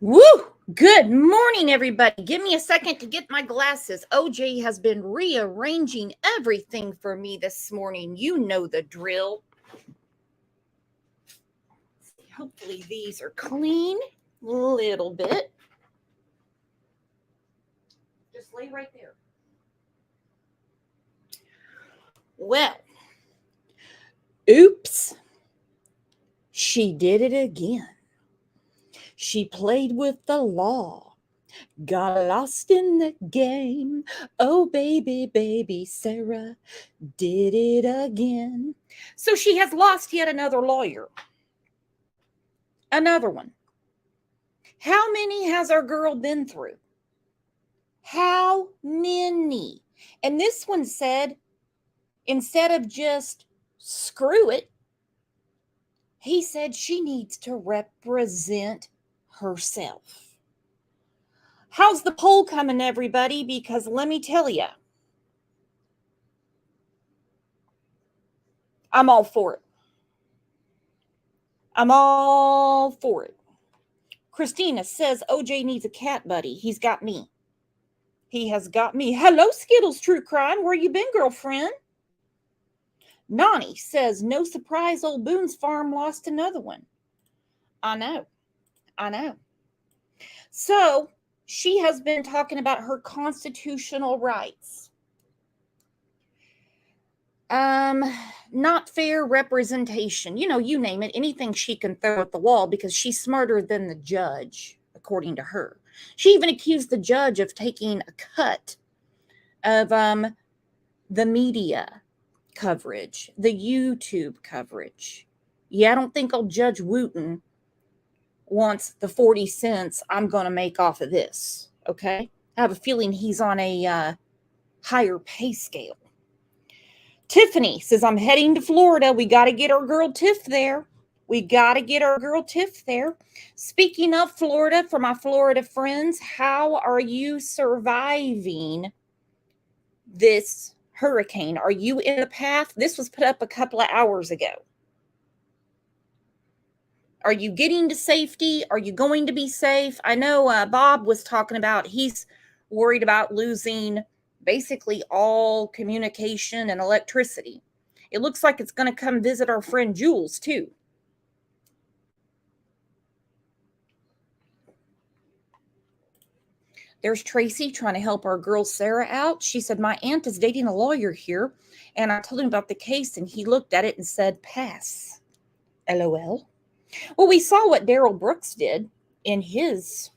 Woo! Good morning, everybody. Give me a second to get my glasses. OJ has been rearranging everything for me this morning. You know the drill. Hopefully, these are clean a little bit. Just lay right there. Well, oops. She did it again. She played with the law. Got lost in the game. Oh, baby, Sarah did it again. So she has lost yet another lawyer. Another one. How many has our girl been through? How many? And this one said, instead of just screw it, he said she needs to represent herself. How's the poll coming, everybody? Because let me tell you, I'm all for it. I'm all for it. Christina says OJ needs a cat buddy. He's got me. He has got me. Hello, Skittles True Crime. Where you been, girlfriend? Nani says, no surprise, old Boone's farm lost another one. I know. So she has been talking about her constitutional rights. Not fair representation. You name it. Anything she can throw at the wall because she's smarter than the judge, according to her. She even accused the judge of taking a cut of the media coverage, the YouTube coverage. Yeah, I don't think old Judge Wooten wants the 40 cents I'm going to make off of this, okay? I have a feeling he's on a higher pay scale. Tiffany says, I'm heading to Florida. We got to get our girl Tiff there. Speaking of Florida, for my Florida friends, how are you surviving this hurricane? Are you in the path? This was put up a couple of hours ago. Are you getting to safety? Are you going to be safe? I know Bob was talking about he's worried about losing basically all communication and electricity. It looks like it's going to come visit our friend Jules too. There's Tracy trying to help our girl Sarah out. She said, my aunt is dating a lawyer here, and I told him about the case, and he looked at it and said, pass. LOL. Well, we saw what Daryl Brooks did in his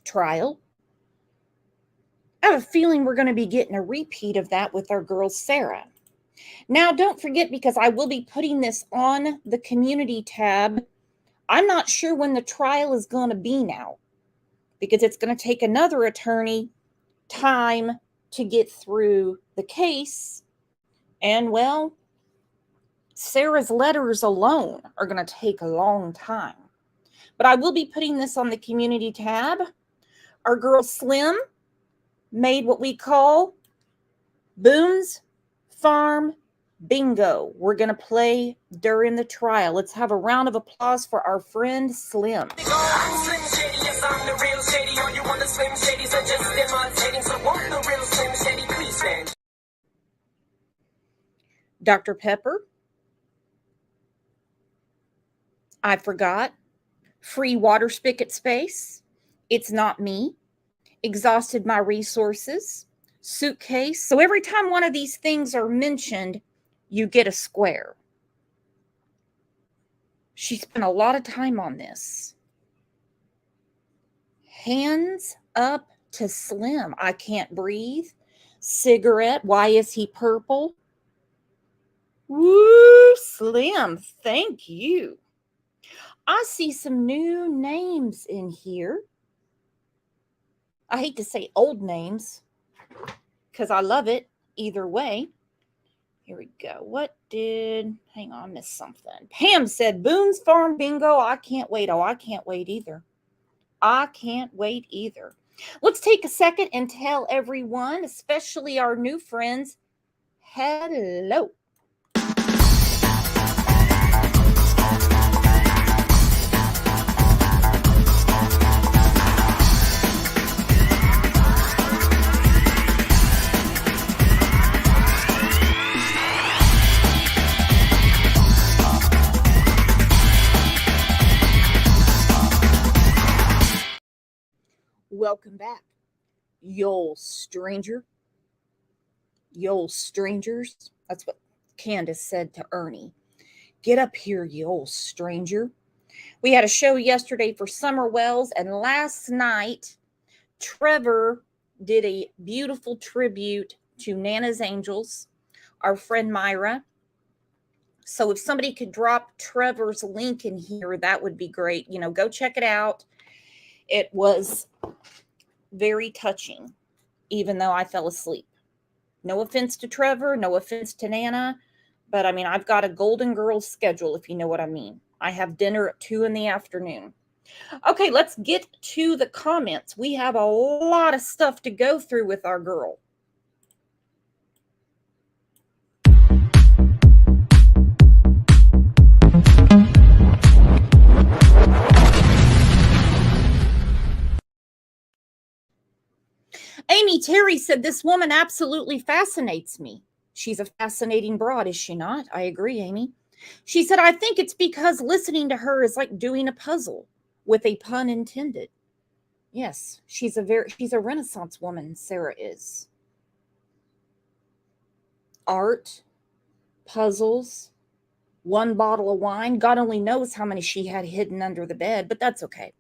trial. I have a feeling we're going to be getting a repeat of that with our girl Sarah. Now, don't forget, because I will be putting this on the community tab, I'm not sure when the trial is going to be now, because it's going to take another attorney time to get through the case. And, well, Sarah's letters alone are going to take a long time. But I will be putting this on the community tab. Our girl Slim made what we call Boone's Farm Bingo. We're going to play during the trial. Let's have a round of applause for our friend Slim. I'm Slim Shady, yes, I'm the real Shady. All you want the Slim Shadys are just imitating. So won't the real Slim Shady please stand? Dr. Pepper. I forgot. Free water spigot space. It's not me. Exhausted my resources. Suitcase. So every time one of these things are mentioned, you get a square. She spent a lot of time on this. Hands up to Slim. I can't breathe. Cigarette. Why is he purple? Woo, Slim. Thank you. I see some new names in here. I hate to say old names because I love it either way. Here we go. Hang on, I missed something. Pam said, Boone's Farm Bingo. I can't wait. Oh, I can't wait either. Let's take a second and tell everyone, especially our new friends, hello. welcome back, you stranger. You strangers. That's what Candace said to Ernie. Get up here, you stranger. We had a show yesterday for Summer Wells, and last night, Trevor did a beautiful tribute to Nana's Angels, our friend Myra. So if somebody could drop Trevor's link in here, that would be great. Go check it out. It was very touching, even though I fell asleep. No offense to Trevor, no offense to Nana, but I mean, I've got a Golden Girls schedule, if you know what I mean. I have dinner at 2 in the afternoon. Okay, let's get to the comments. We have a lot of stuff to go through with our girl. Amy Terry said, this woman absolutely fascinates me. She's a fascinating broad, is she not? I agree, Amy. She said, I think it's because listening to her is like doing a puzzle, with a pun intended. Yes, she's a Renaissance woman, Sarah is. Art, puzzles, one bottle of wine. God only knows how many she had hidden under the bed, but that's okay.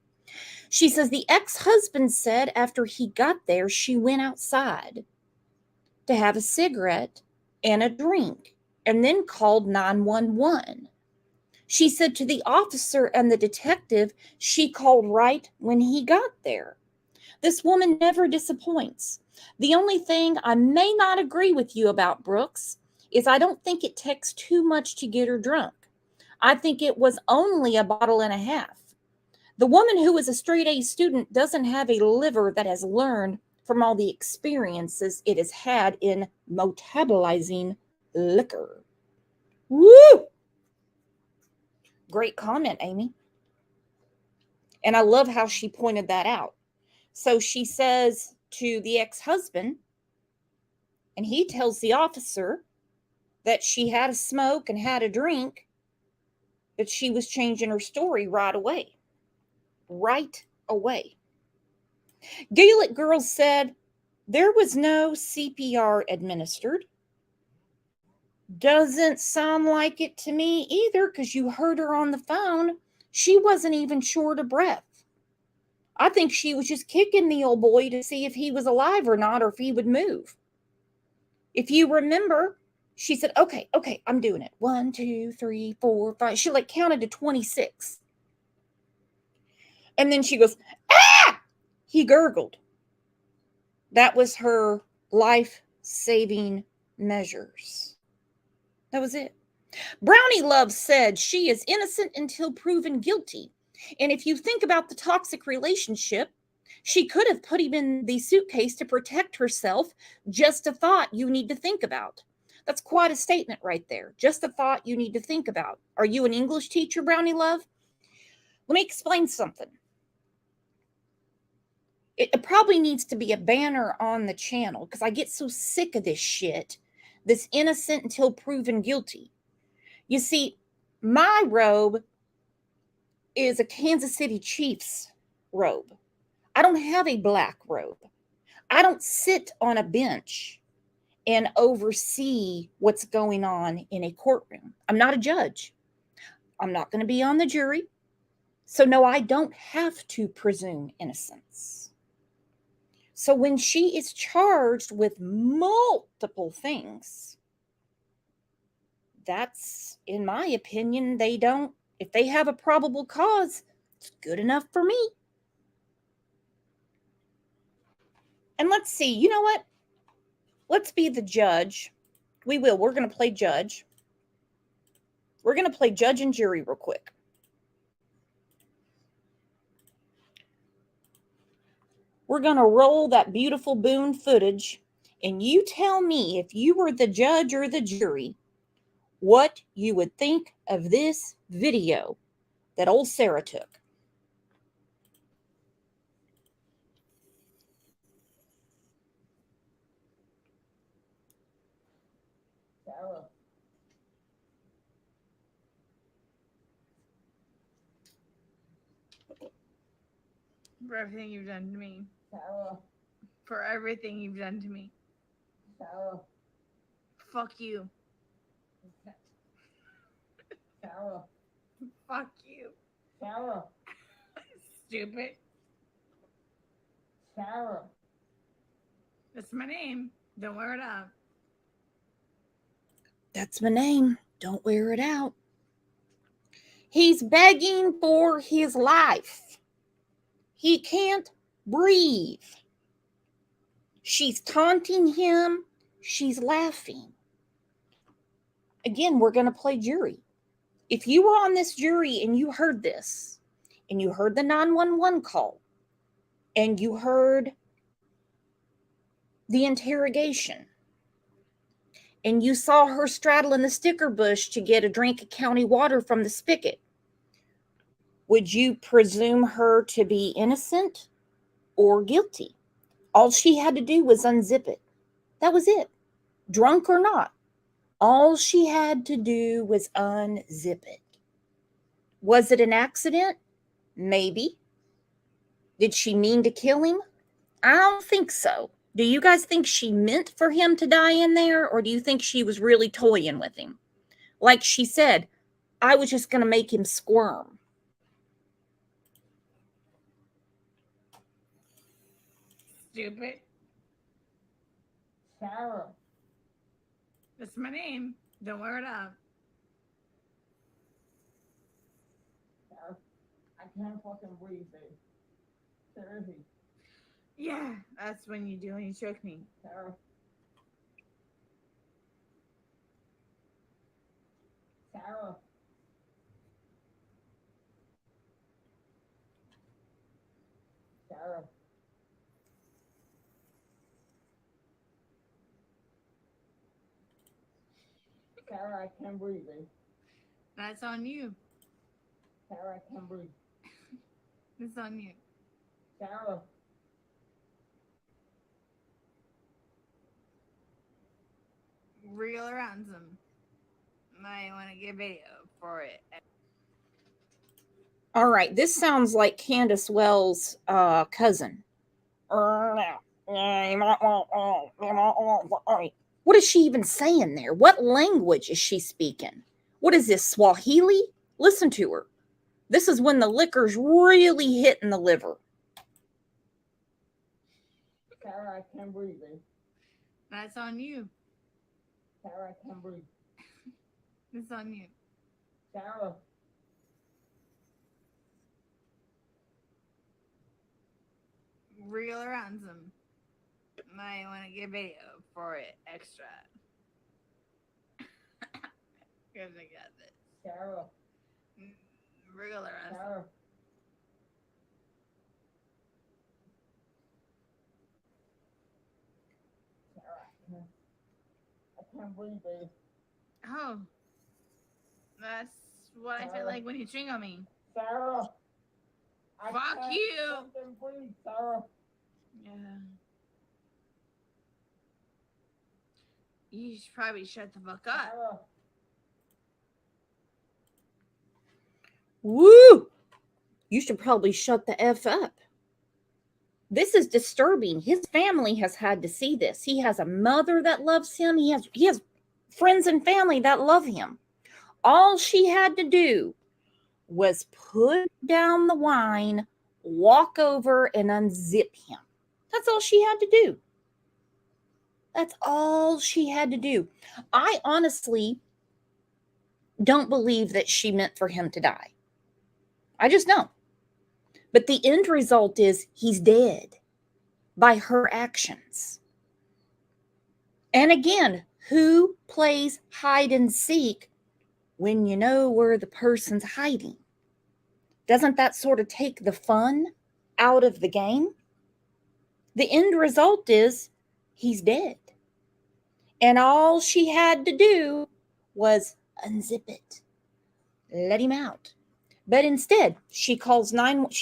She says the ex-husband said after he got there, she went outside to have a cigarette and a drink and then called 911. She said to the officer and the detective, she called right when he got there. This woman never disappoints. The only thing I may not agree with you about, Brooks, is I don't think it takes too much to get her drunk. I think it was only a bottle and a half. The woman who is a straight A student doesn't have a liver that has learned from all the experiences it has had in metabolizing liquor. Woo! Great comment, Amy. And I love how she pointed that out. So she says to the ex-husband, and he tells the officer that she had a smoke and had a drink, but she was changing her story right away. Right away. Gaelic Girl said, there was no CPR administered. Doesn't sound like it to me either, because you heard her on the phone. She wasn't even short of breath. I think she was just kicking the old boy to see if he was alive or not, or if he would move. If you remember, she said, okay, I'm doing it. 1, 2, 3, 4, 5. She counted to 26. And then she goes, ah! He gurgled. That was her life-saving measures. That was it. Brownie Love said she is innocent until proven guilty. And if you think about the toxic relationship, she could have put him in the suitcase to protect herself. Just a thought you need to think about. That's quite a statement right there. Just a thought you need to think about. Are you an English teacher, Brownie Love? Let me explain something. It probably needs to be a banner on the channel because I get so sick of this shit. This innocent until proven guilty. You see, my robe is a Kansas City Chiefs robe. I don't have a black robe. I don't sit on a bench and oversee what's going on in a courtroom. I'm not a judge. I'm not going to be on the jury. So, no, I don't have to presume innocence. So, when she is charged with multiple things, that's, in my opinion, if they have a probable cause, it's good enough for me. And let's see, you know what? Let's be the judge. We're going to play judge. We're going to play judge and jury real quick. We're going to roll that beautiful Boone footage, and you tell me, if you were the judge or the jury, what you would think of this video that old Sarah took. Sarah. For everything you've done to me. Sarah. for everything you've done to me. Sarah. Fuck you. Sarah. Fuck you. Sarah. Stupid. Sarah. That's my name. Don't wear it out. That's my name. Don't wear it out. He's begging for his life. He can't breathe. She's taunting him. She's laughing. Again, we're going to play jury. If you were on this jury and you heard this, and you heard the 911 call, and you heard the interrogation, and you saw her straddling the sticker bush to get a drink of county water from the spigot, would you presume her to be innocent or guilty? All she had to do was unzip it. That was it. Drunk or not, all she had to do was unzip it. Was it an accident? Maybe. Did she mean to kill him? I don't think so. Do you guys think she meant for him to die in there, or do you think she was really toying with him? Like she said, I was just going to make him squirm. Stupid. Sarah. That's my name. Don't wear it out. Sarah. I can't fucking breathe, babe. Seriously. Yeah, that's when you do when you choke me. Sarah. Sarah. Sarah. Sarah, I can't breathe, babe. That's on you. Sarah, I can't breathe. It's on you. Sarah. Real ransom. Might want to get video for it. All right, this sounds like Candace Wells' cousin. What is she even saying there? What language is she speaking? What is this, Swahili? Listen to her. This is when the liquor's really hitting the liver. Sarah, I can't breathe, babe. That's on you. Sarah, I can't breathe. It's on you. Sarah. Real ransom. Might want to get video for it extra. Because I got this. Sarah. Real ransom. Sarah. Sarah, I can't breathe, babe. Oh. That's what I feel like when you chewing on me. Sarah. I Fuck can't you. fucking breathe, Sarah. Yeah. You should probably shut the fuck up. Sarah. Woo! You should probably shut the F up. This is disturbing. His family has had to see this. He has a mother that loves him. He has friends and family that love him. All she had to do was put down the wine, walk over, and unzip him. That's all she had to do. That's all she had to do. I honestly don't believe that she meant for him to die. I just don't. But the end result is he's dead by her actions. And again, who plays hide and seek when you know where the person's hiding? Doesn't that sort of take the fun out of the game? The end result is he's dead. And all she had to do was unzip it. Let him out. But instead, she calls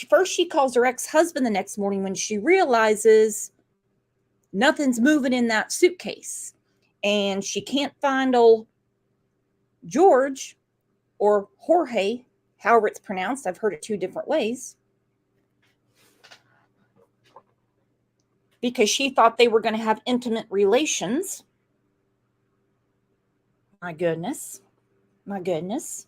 first she calls her ex-husband the next morning when she realizes nothing's moving in that suitcase. And she can't find old George or Jorge, however it's pronounced. I've heard it two different ways. because she thought they were going to have intimate relations. My goodness. My goodness.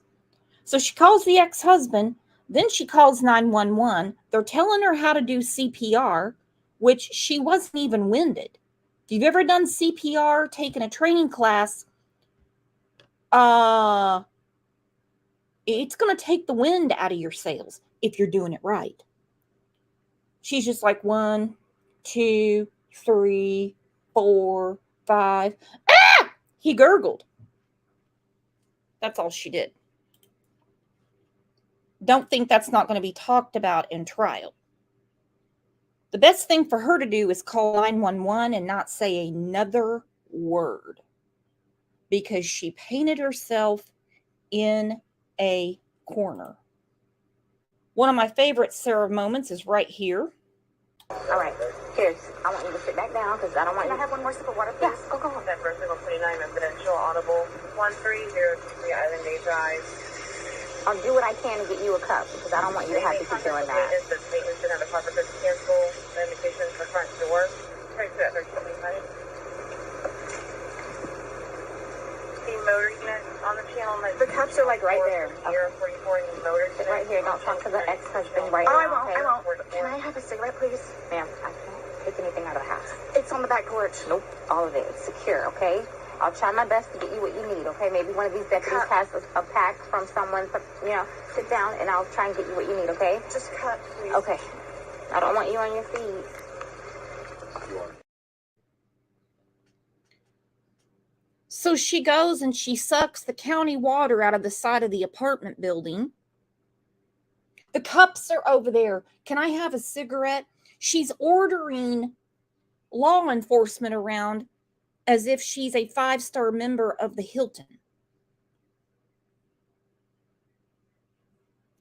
So she calls the ex-husband. Then she calls 911. They're telling her how to do CPR, which she wasn't even winded. If you've ever done CPR, taken a training class, it's going to take the wind out of your sails if you're doing it right. She's just like 1, 2, 3, 4, 5. Ah! He gurgled. That's all she did. Don't think that's not going to be talked about in trial. The best thing for her to do is call 911 and not say another word, because she painted herself in a corner. One of my favorite Sarah moments is right here. All right, cheers. I want you to sit back down because I don't want you to have one more sip of water, please. Yeah, go on. That for single 29 residential audible 13023 Island Day Drive. I'll do what I can to get you a cup because I don't want you to have to keep doing that. Maintenance should have a proper to cancel the indication for front door. Try to that 1325. The motor unit on the channel. The cups are like right there. 044 in the motor. Sit right here. Don't talk to the ex-husband right Oh, now. I won't. Can I have a cigarette, please? Ma'am, I can't take anything out of the house. It's on the back porch. Nope, all of it. It's secure, okay? I'll try my best to get you what you need, okay? Maybe one of these deputies has a pack from someone, sit down and I'll try and get you what you need, okay? Just cut, please. Okay. I don't want you on your feet. So she goes and she sucks the county water out of the side of the apartment building. The cups are over there. Can I have a cigarette? She's ordering law enforcement around as if she's a 5-star member of the Hilton.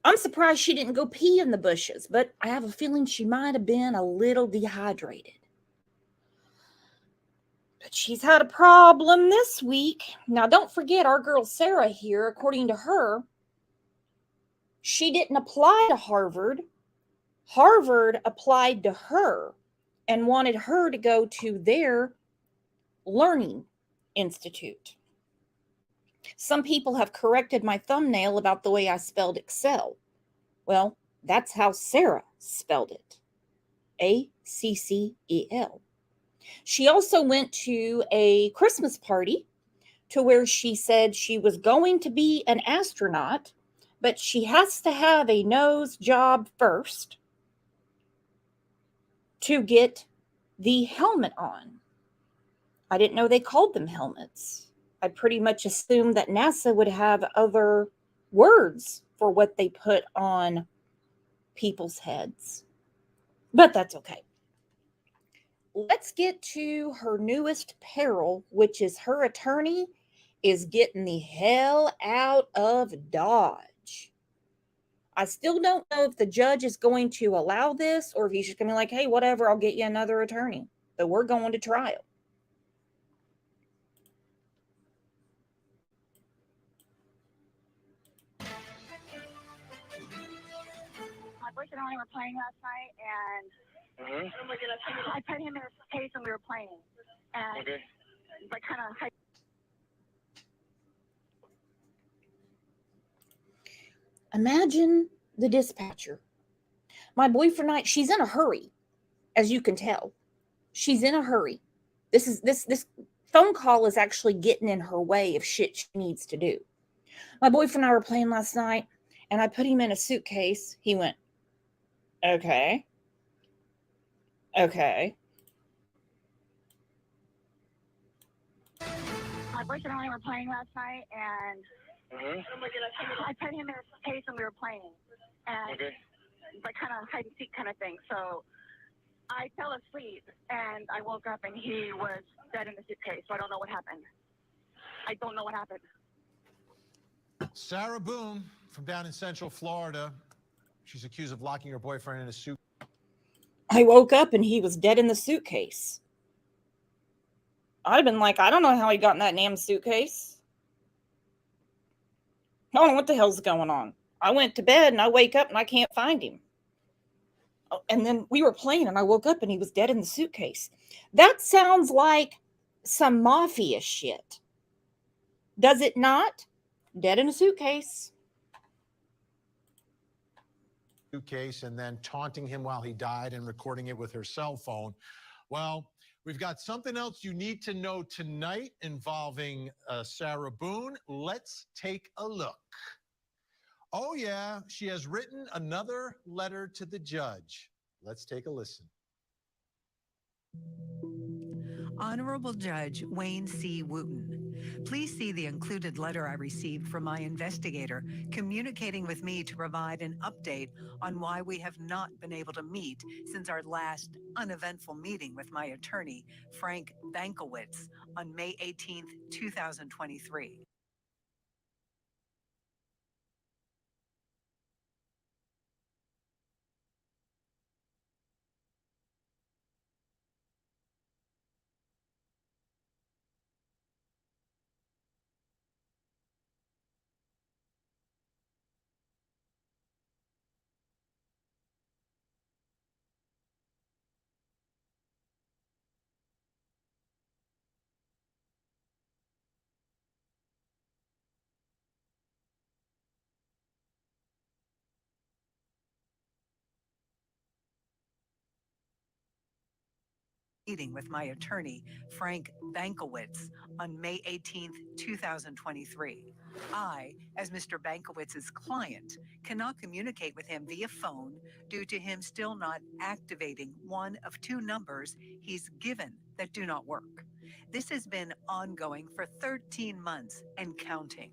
I'm surprised she didn't go pee in the bushes, but I have a feeling she might have been a little dehydrated. But she's had a problem this week. Now, don't forget our girl Sarah here, according to her, she didn't apply to Harvard. Harvard applied to her and wanted her to go to their learning institute. Some people have corrected my thumbnail about the way I spelled Excel. Well, that's how Sarah spelled it. A-C-C-E-L. She also went to a Christmas party to where she said she was going to be an astronaut, but she has to have a nose job first to get the helmet on. I didn't know they called them helmets. I pretty much assumed that NASA would have other words for what they put on people's heads. But that's okay. Let's get to her newest peril, which is her attorney is getting the hell out of Dodge. I still don't know if the judge is going to allow this or if he's just going to be like, hey, whatever, I'll get you another attorney. But we're going to trial. My boyfriend and I were playing last night, and I put him in his case and we were playing. And like kind of Imagine the dispatcher. My boyfriend and I, she's in a hurry, as you can tell. She's in a hurry. This phone call is actually getting in her way of shit she needs to do. My boyfriend and I were playing last night, and I put him in a suitcase. He went, okay. Okay. my boyfriend and I were playing last night, and I put him in his case and we were playing. And like kind of hide and seek kind of thing. So I fell asleep and I woke up and he was dead in the suitcase. So I don't know what happened. I don't know what happened. Sarah Boone from down in Central Florida. She's accused of locking her boyfriend in a suitcase. I woke up and he was dead in the suitcase. I'd have been like, I don't know how he got in that damn suitcase. I don't know what the hell's going on. I went to bed and I wake up and I can't find him. And then we were playing and I woke up and he was dead in the suitcase. That sounds like some mafia shit. Does it not? Dead in a suitcase. Suitcase and then taunting him while he died and recording it with her cell phone. Well, we've got something else you need to know tonight involving Sarah Boone. Let's take a look. Oh, yeah, she has written another letter to the judge. Let's take a listen. Honorable Judge Wayne C. Wooten, please see the included letter I received from my investigator communicating with me to provide an update on why we have not been able to meet since our last uneventful meeting with my attorney, Frank Bankowitz, on May 18th, 2023. Meeting with my attorney, Frank Bankowitz, on May 18th, 2023. I, as Mr. Bankowitz's client, cannot communicate with him via phone due to him still not activating one of two numbers he's given that do not work. This has been ongoing for 13 months and counting.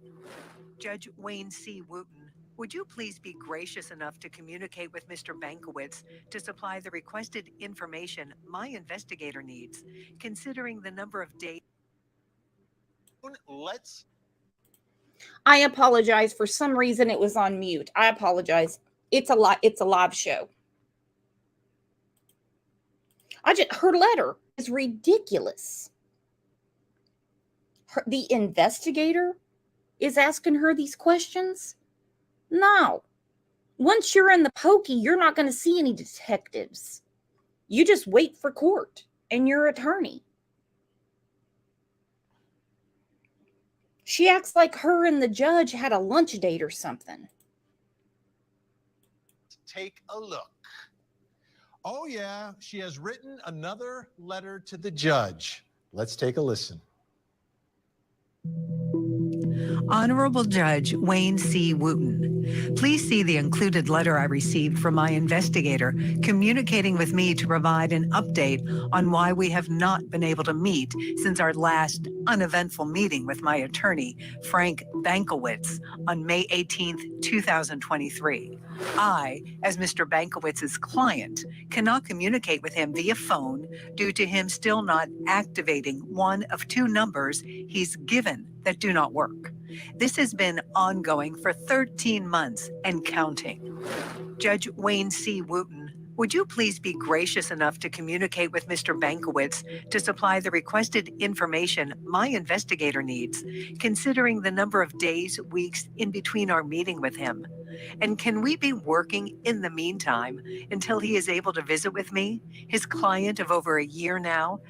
Judge Wayne C. Wooten, would you please be gracious enough to communicate with Mr. Bankowitz to supply the requested information my investigator needs, considering the number of days? I apologize. For some reason it was on mute. I apologize. It's a live show. Her letter is ridiculous. The investigator is asking her these questions. No. Once you're in the pokey, you're not going to see any detectives. You just wait for court and your attorney. She acts like her and the judge had a lunch date or something. Take a look. Oh, yeah, she has written another letter to the judge. Let's take a listen. Honorable Judge Wayne C. Wooten, please see the included letter I received from my investigator communicating with me to provide an update on why we have not been able to meet since our last uneventful meeting with my attorney, Frank Bankowitz, on May 18th, 2023. I, as Mr. Bankowitz's client, cannot communicate with him via phone due to him still not activating one of two numbers he's given that do not work. This has been ongoing for 13 months and counting. Judge Wayne C. Wooten, would you please be gracious enough to communicate with Mr. Bankowitz to supply the requested information my investigator needs, considering the number of days, weeks in between our meeting with him? And can we be working in the meantime until he is able to visit with me, his client of over a year now?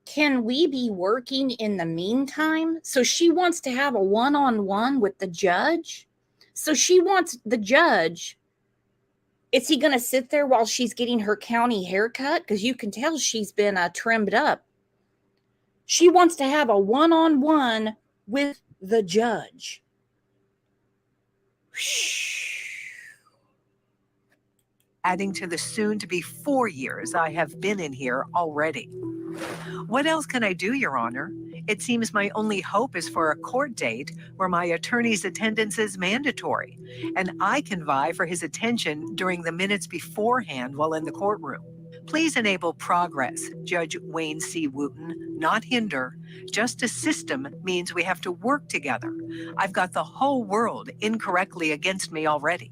Can we be working in the meantime? So she wants to have a one-on-one with the judge. So she wants the judge. Is he going to sit there while she's getting her county haircut? Because you can tell she's been trimmed up. She wants to have a one-on-one with the judge. Adding to the soon-to-be 4 years I have been in here already. What else can I do, Your Honor? It seems my only hope is for a court date where my attorney's attendance is mandatory, and I can vie for his attention during the minutes beforehand while in the courtroom. Please enable progress, Judge Wayne C. Wooten, not hinder. Justice system means we have to work together. I've got the whole world incorrectly against me already.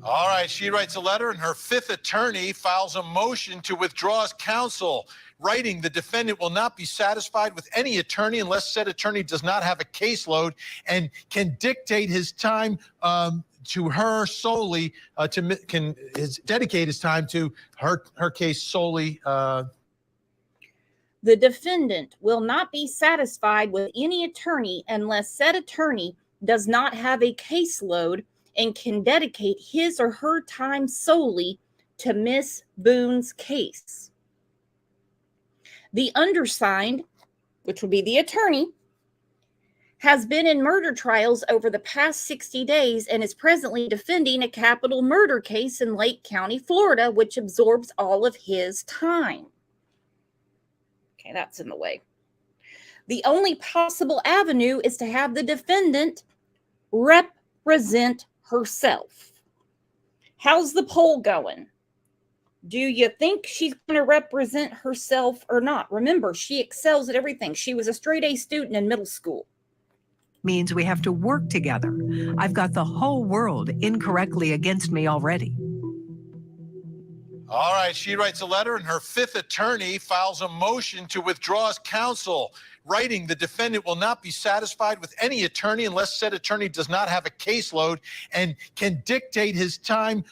All right, she writes a letter, and her fifth attorney files a motion to withdraw as counsel, writing the defendant will not be satisfied with any attorney unless said attorney does not have a caseload and can dictate his time to her solely dedicate his time to her case solely. The defendant will not be satisfied with any attorney unless said attorney does not have a caseload and can dedicate his or her time solely to Miss Boone's case. The undersigned, which would be the attorney, has been in murder trials over the past 60 days and is presently defending a capital murder case in Lake County, Florida, which absorbs all of his time. Okay, that's in the way. The only possible avenue is to have the defendant represent herself. How's the poll going? Do you think she's going to represent herself or not? Remember, she excels at everything. She was a straight A student in middle school. Means we have to work together. I've got the whole world incorrectly against me already. All right, she writes a letter, and her fifth attorney files a motion to withdraw as counsel, writing the defendant will not be satisfied with any attorney unless said attorney does not have a caseload and can dictate his time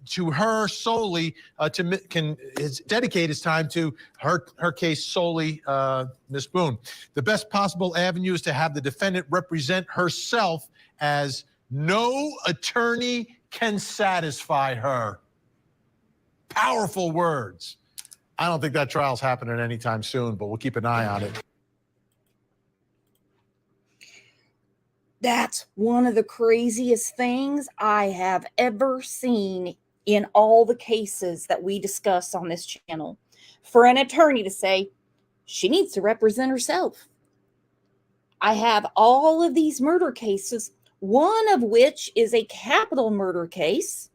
to her solely, dedicate his time to her case solely, Ms. Boone. The best possible avenue is to have the defendant represent herself, as no attorney can satisfy her. Powerful words. I don't think that trial's happening anytime soon, but we'll keep an eye on it. That's one of the craziest things I have ever seen in all the cases that we discuss on this channel. For an attorney to say, she needs to represent herself. I have all of these murder cases, one of which is a capital murder case.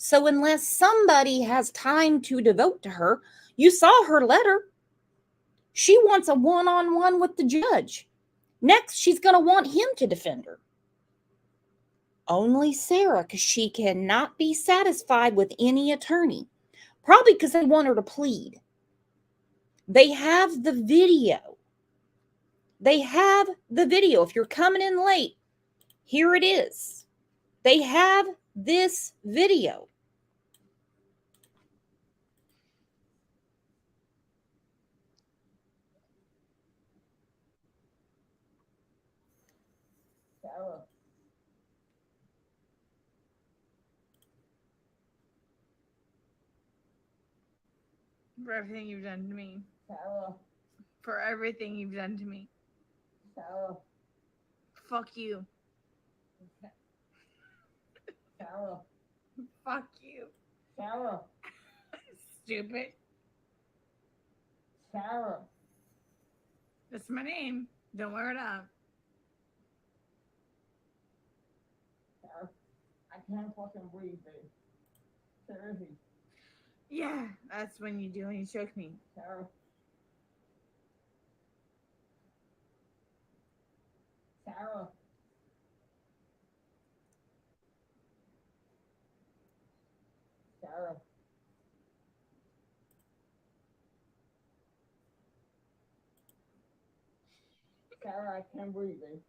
So unless somebody has time to devote to her, you saw her letter. She wants a one-on-one with the judge. Next, she's going to want him to defend her. Only Sarah, because she cannot be satisfied with any attorney. Probably because they want her to plead. They have the video. They have the video. If you're coming in late, here it is. They have this video. Sarah. For everything you've done to me. Sarah. For everything you've done to me. Sarah. Fuck you. Sarah. Fuck you. Sarah. Stupid. Sarah. That's my name. Don't wear it up. Sarah. I can't fucking breathe, babe. Seriously. Yeah, that's when you do when you choke me. Sarah. Sarah. Sarah. Sarah, I can't breathe, babe.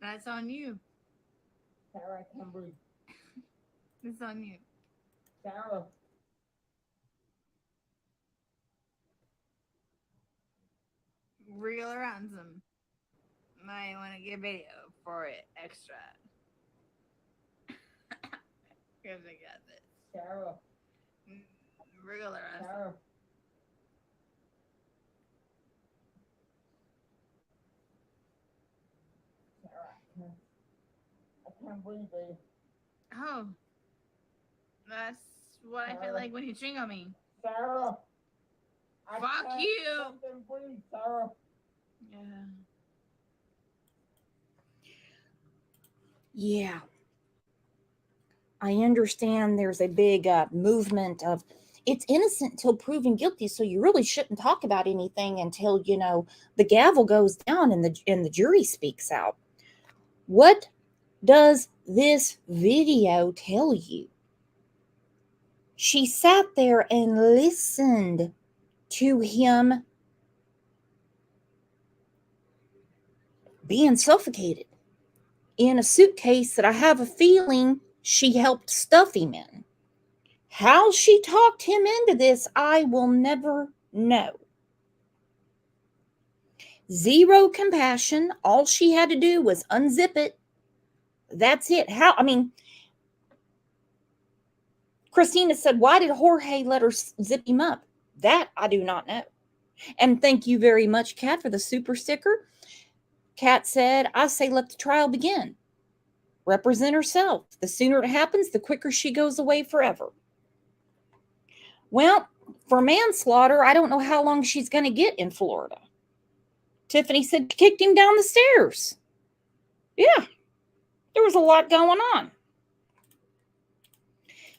That's on you. Sarah, I can't breathe. It's on you. Sarah. Real ransom. Might want to get video for it extra. Because I got this. Sarah. Real ransom. Sarah. Sarah, I can't breathe, babe. Oh. That's what I feel like when you ching on me. Sarah. I Fuck can't you. fucking breathe, Sarah. Yeah. Yeah. I understand there's a big movement of it's innocent until proven guilty, so you really shouldn't talk about anything until, you know, the gavel goes down and the jury speaks out. What does this video tell you? She sat there and listened to him being suffocated in a suitcase that I have a feeling she helped stuff him in. How she talked him into this, I will never know. Zero compassion. All she had to do was unzip it. That's it. Christina said, why did Jorge let her zip him up? That I do not know. And thank you very much, Kat, for the super sticker. Kat said, I say let the trial begin. Represent herself. The sooner it happens, the quicker she goes away forever. Well, for manslaughter, I don't know how long she's going to get in Florida. Tiffany said she kicked him down the stairs. Yeah, there was a lot going on.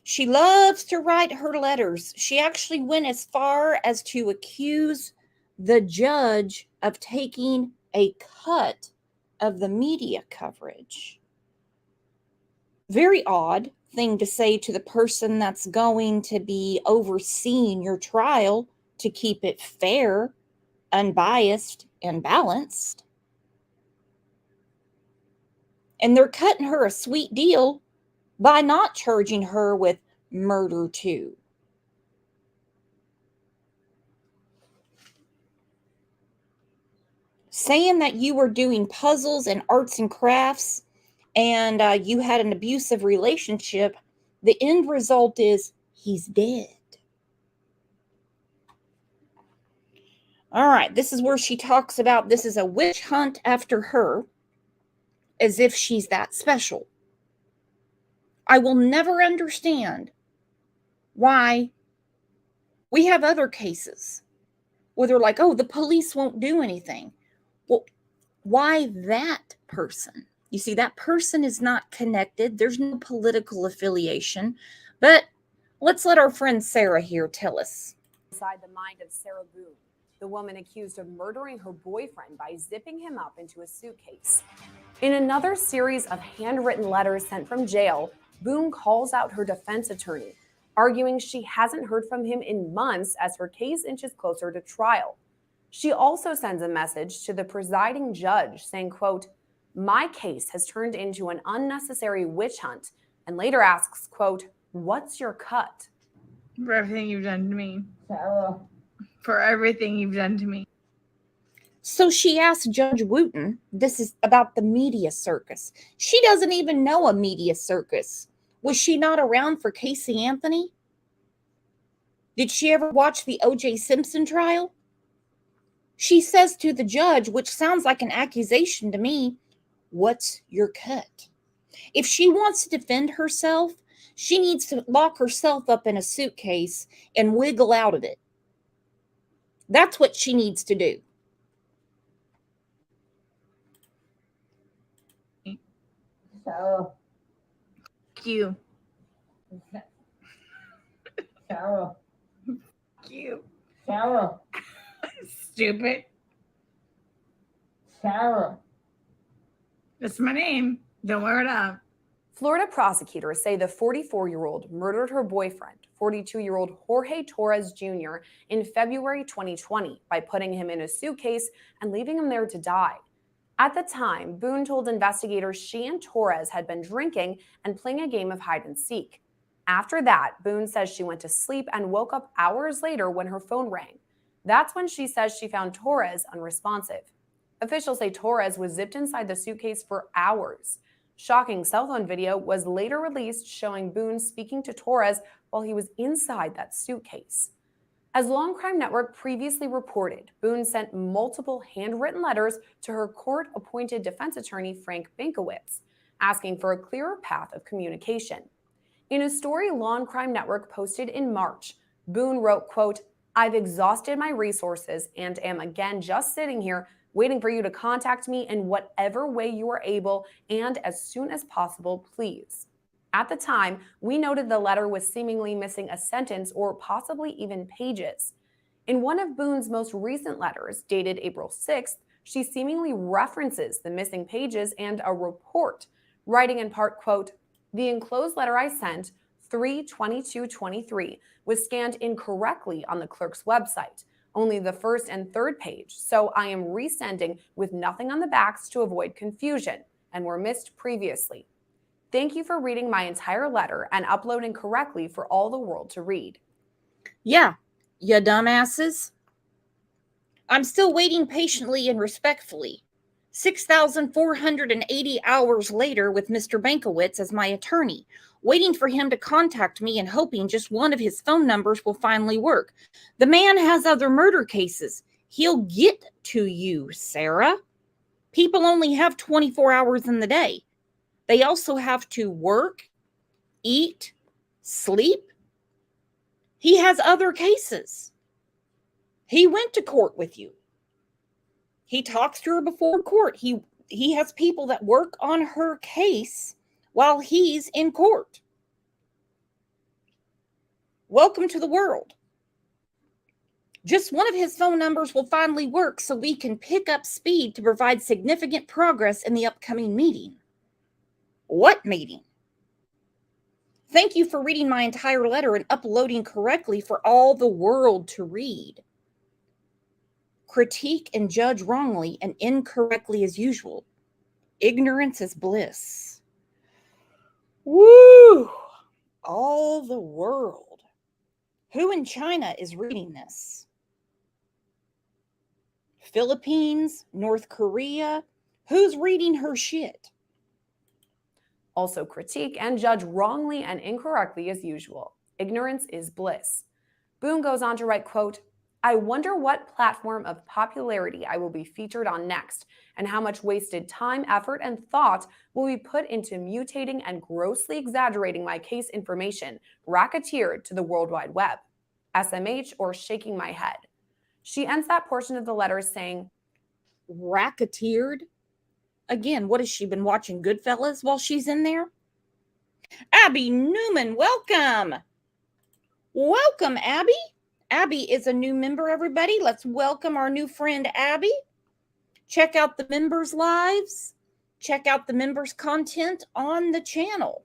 She loves to write her letters. She actually went as far as to accuse the judge of taking a cut of the media coverage. Very odd thing to say to the person that's going to be overseeing your trial to keep it fair, unbiased, and balanced. And they're cutting her a sweet deal by not charging her with murder too. Saying that you were doing puzzles and arts and crafts and you had an abusive relationship, the end result is he's dead. All right, this is where she talks about this is a witch hunt after her, as if she's that special. I will never understand why we have other cases where they're like, oh, the police won't do anything. Well, why that person? You see, that person is not connected. There's no political affiliation. But let's let our friend Sarah here tell us. Inside the mind of Sarah Boone, the woman accused of murdering her boyfriend by zipping him up into a suitcase. In another series of handwritten letters sent from jail, Boone calls out her defense attorney, arguing she hasn't heard from him in months as her case inches closer to trial. She also sends a message to the presiding judge saying, quote, my case has turned into an unnecessary witch hunt, and later asks, quote, what's your cut? For everything you've done to me. Sarah. For everything you've done to me. So she asked Judge Wooten, this is about the media circus. She doesn't even know a media circus. Was she not around for Casey Anthony? Did she ever watch the O.J. Simpson trial? She says to the judge, which sounds like an accusation to me, what's your cut? If she wants to defend herself, she needs to lock herself up in a suitcase and wiggle out of it. That's what she needs to do. Sarah. You. Sarah. You. Sarah. Stupid. Sarah. That's my name. Don't wear it up. Florida prosecutors say the 44-year-old murdered her boyfriend, 42-year-old Jorge Torres Jr., in February 2020 by putting him in a suitcase and leaving him there to die. At the time, Boone told investigators she and Torres had been drinking and playing a game of hide and seek. After that, Boone says she went to sleep and woke up hours later when her phone rang. That's when she says she found Torres unresponsive. Officials say Torres was zipped inside the suitcase for hours. Shocking cell phone video was later released showing Boone speaking to Torres while he was inside that suitcase. As Long Crime Network previously reported, Boone sent multiple handwritten letters to her court-appointed defense attorney, Frank Binkowitz, asking for a clearer path of communication. In a story Long Crime Network posted in March, Boone wrote, quote, I've exhausted my resources and am again just sitting here waiting for you to contact me in whatever way you are able and as soon as possible, please. At the time, we noted the letter was seemingly missing a sentence or possibly even pages. In one of Boone's most recent letters, dated April 6th, she seemingly references the missing pages and a report, writing in part, quote, the enclosed letter I sent, 3/22/23, was scanned incorrectly on the clerk's website, only the first and third page, so I am resending with nothing on the backs to avoid confusion. and were missed previously. Thank you for reading my entire letter and uploading correctly for all the world to read. Yeah, you dumbasses. I'm still waiting patiently and respectfully. 6,480 hours later with Mr. Bankowitz as my attorney, waiting for him to contact me and hoping just one of his phone numbers will finally work. The man has other murder cases. He'll get to you, Sarah. People only have 24 hours in the day. They also have to work, eat, sleep. He has other cases. He went to court with you. He talks to her before court. He has people that work on her case while he's in court. Welcome to the world. Just one of his phone numbers will finally work so we can pick up speed to provide significant progress in the upcoming meeting. What meeting? Thank you for reading my entire letter and uploading correctly for all the world to read. Critique and judge wrongly and incorrectly as usual. Ignorance is bliss. Woo! All the world. Who in China is reading this? Philippines, North Korea? Who's reading her shit? Also critique and judge wrongly and incorrectly as usual. Ignorance is bliss. Boone goes on to write, quote, I wonder what platform of popularity I will be featured on next, and how much wasted time, effort, and thought will be put into mutating and grossly exaggerating my case information, racketeered to the World Wide Web. SMH or shaking my head. She ends that portion of the letter saying, Racketeered? Again, what has she been watching Goodfellas while she's in there? Abby Newman, welcome. Welcome, Abby. Abby is a new member, everybody. Let's welcome our new friend, Abby. Check out the members' lives. Check out the members' content on the channel.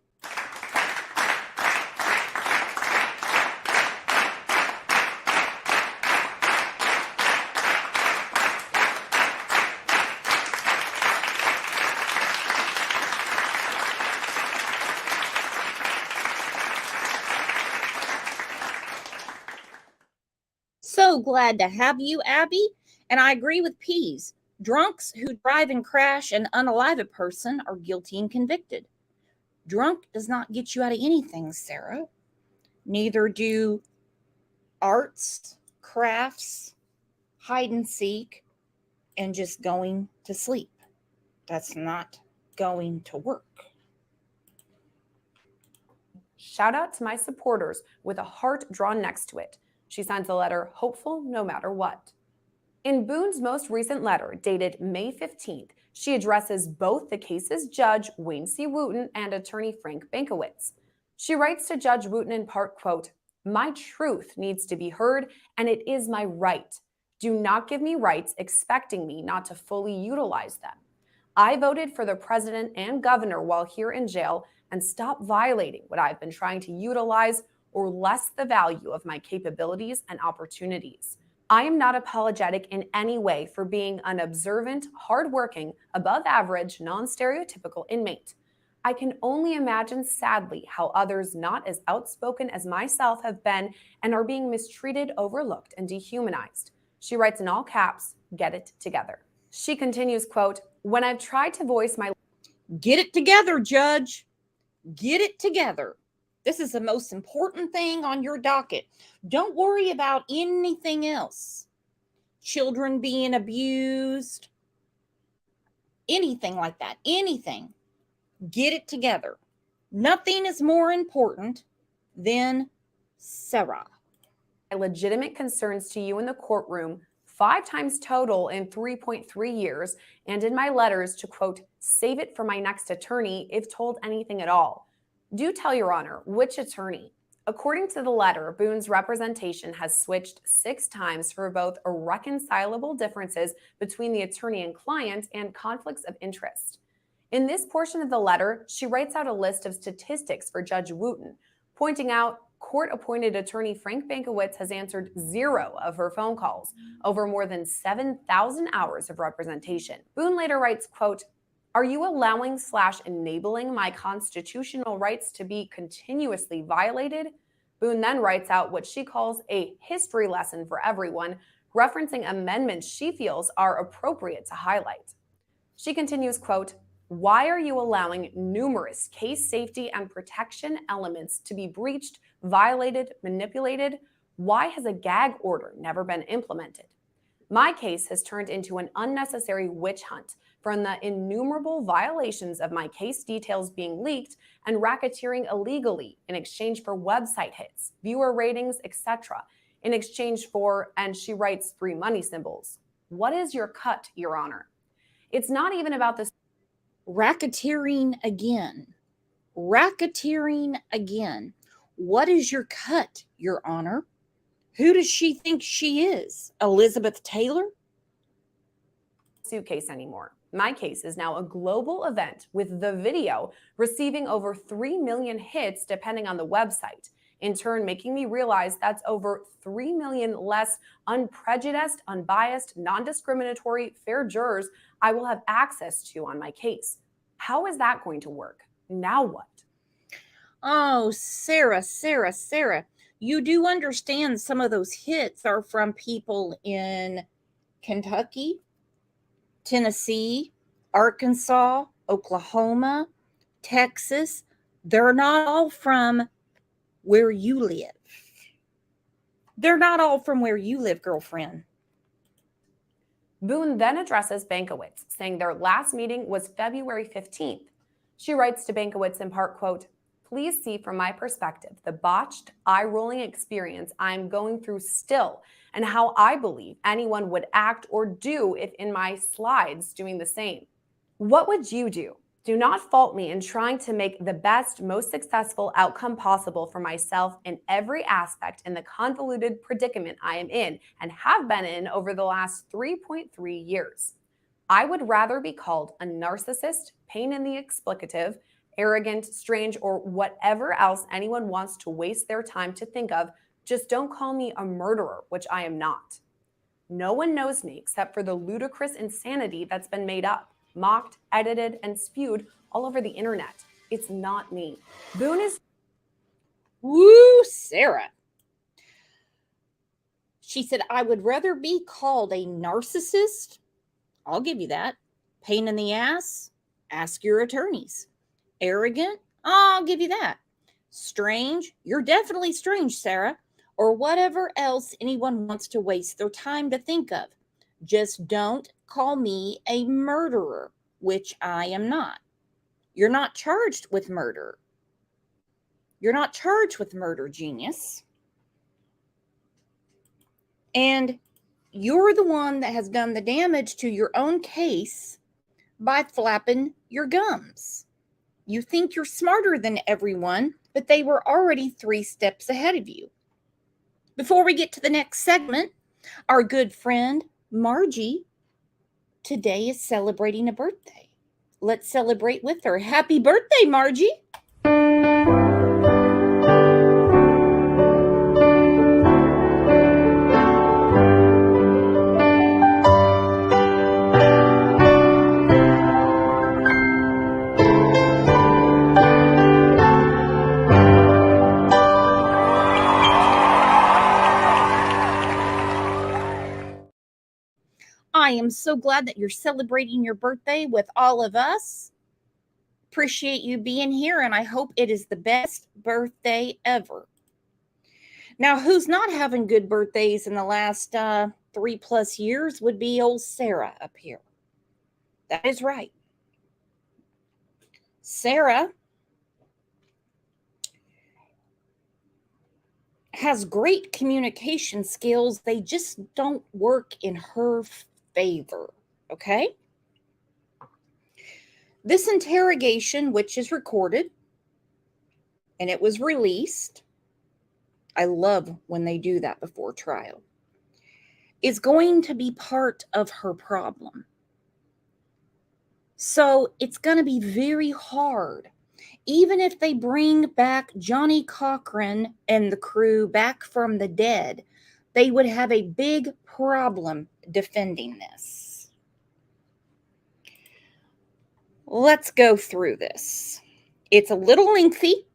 So glad to have you, Abby. And I agree with Pease. Drunks who drive and crash and unalive a person are guilty and convicted. Drunk does not get you out of anything, Sarah. Neither do arts, crafts, hide and seek, and just going to sleep. That's not going to work. Shout out to my supporters with a heart drawn next to it. She signs the letter, hopeful no matter what. In Boone's most recent letter, dated May 15th, she addresses both the case's judge, Wayne C. Wooten, and attorney Frank Bankowitz. She writes to Judge Wooten in part, quote, my truth needs to be heard, and it is my right. Do not give me rights expecting me not to fully utilize them. I voted for the president and governor while here in jail, and stop violating what I've been trying to utilize or less the value of my capabilities and opportunities. I am not apologetic in any way for being an observant, hardworking, above average, non-stereotypical inmate. I can only imagine sadly how others not as outspoken as myself have been and are being mistreated, overlooked, and dehumanized. She writes in all caps, get it together. She continues, quote, when I've tried to voice my... Get it together, Judge. Get it together. This is the most important thing on your docket. Don't worry about anything else. Children being abused, anything like that, anything. Get it together. Nothing is more important than Sarah. Legitimate concerns to you in the courtroom 5 times total in 3.3 years, and in my letters to, quote, save it for my next attorney if told anything at all. Do tell your honor, which attorney? According to the letter, Boone's representation has switched 6 times for both irreconcilable differences between the attorney and client and conflicts of interest. In this portion of the letter, she writes out a list of statistics for Judge Wooten, pointing out court-appointed attorney Frank Bankowitz has answered 0 of her phone calls over more than 7,000 hours of representation. Boone later writes, quote, Are you allowing/enabling my constitutional rights to be continuously violated? Boone then writes out what she calls a history lesson for everyone, referencing amendments she feels are appropriate to highlight. She continues, quote, "Why are you allowing numerous case safety and protection elements to be breached, violated, manipulated? Why has a gag order never been implemented? My case has turned into an unnecessary witch hunt from the innumerable violations of my case details being leaked and racketeering illegally in exchange for website hits, viewer ratings, etc., in exchange for," and she writes 3 money symbols. "What is your cut, Your Honor?" It's not even about this. Racketeering again. Racketeering again. What is your cut, Your Honor? Who does she think she is? Elizabeth Taylor? Suitcase anymore. My case is now a global event, with the video receiving over 3 million hits depending on the website, in turn making me realize that's over 3 million less unprejudiced, unbiased, non-discriminatory, fair jurors I will have access to on my case. How is that going to work? Now what? Oh, Sarah. You do understand some of those hits are from people in Kentucky, Tennessee, Arkansas, Oklahoma, Texas. They're not all from where you live. They're not all from where you live, girlfriend. Boone then addresses Bankowitz, saying their last meeting was February 15th. She writes to Bankowitz in part, quote, "Please see from my perspective the botched, eye-rolling experience I'm going through still, and how I believe anyone would act or do if in my slides doing the same. What would you do? Do not fault me in trying to make the best, most successful outcome possible for myself in every aspect in the convoluted predicament I am in and have been in over the last 3.3 years. I would rather be called a narcissist, pain in the explicative, arrogant, strange, or whatever else anyone wants to waste their time to think of. Just don't call me a murderer, which I am not. No one knows me except for the ludicrous insanity that's been made up, mocked, edited, and spewed all over the internet. It's not me." Boone is... Woo, Sarah. She said, "I would rather be called a narcissist." I'll give you that. Pain in the ass? Ask your attorneys. Arrogant? I'll give you that. Strange? You're definitely strange, Sarah. Or whatever else anyone wants to waste their time to think of. Just don't call me a murderer, which I am not. You're not charged with murder. You're not charged with murder, genius. And you're the one that has done the damage to your own case by flapping your gums. You think you're smarter than everyone, but they were already 3 steps ahead of you. Before we get to the next segment, our good friend Margie today is celebrating a birthday. Let's celebrate with her. Happy birthday, Margie. I am so glad that you're celebrating your birthday with all of us. Appreciate you being here, and I hope it is the best birthday ever. Now, who's not having good birthdays in the last 3+ years would be old Sarah up here. That is right. Sarah has great communication skills. They just don't work in her favor, okay? This interrogation, which is recorded, and it was released, I love when they do that before trial, is going to be part of her problem. So it's going to be very hard. Even if they bring back Johnny Cochran and the crew back from the dead, they would have a big problem defending this. Let's go through this. It's a little lengthy,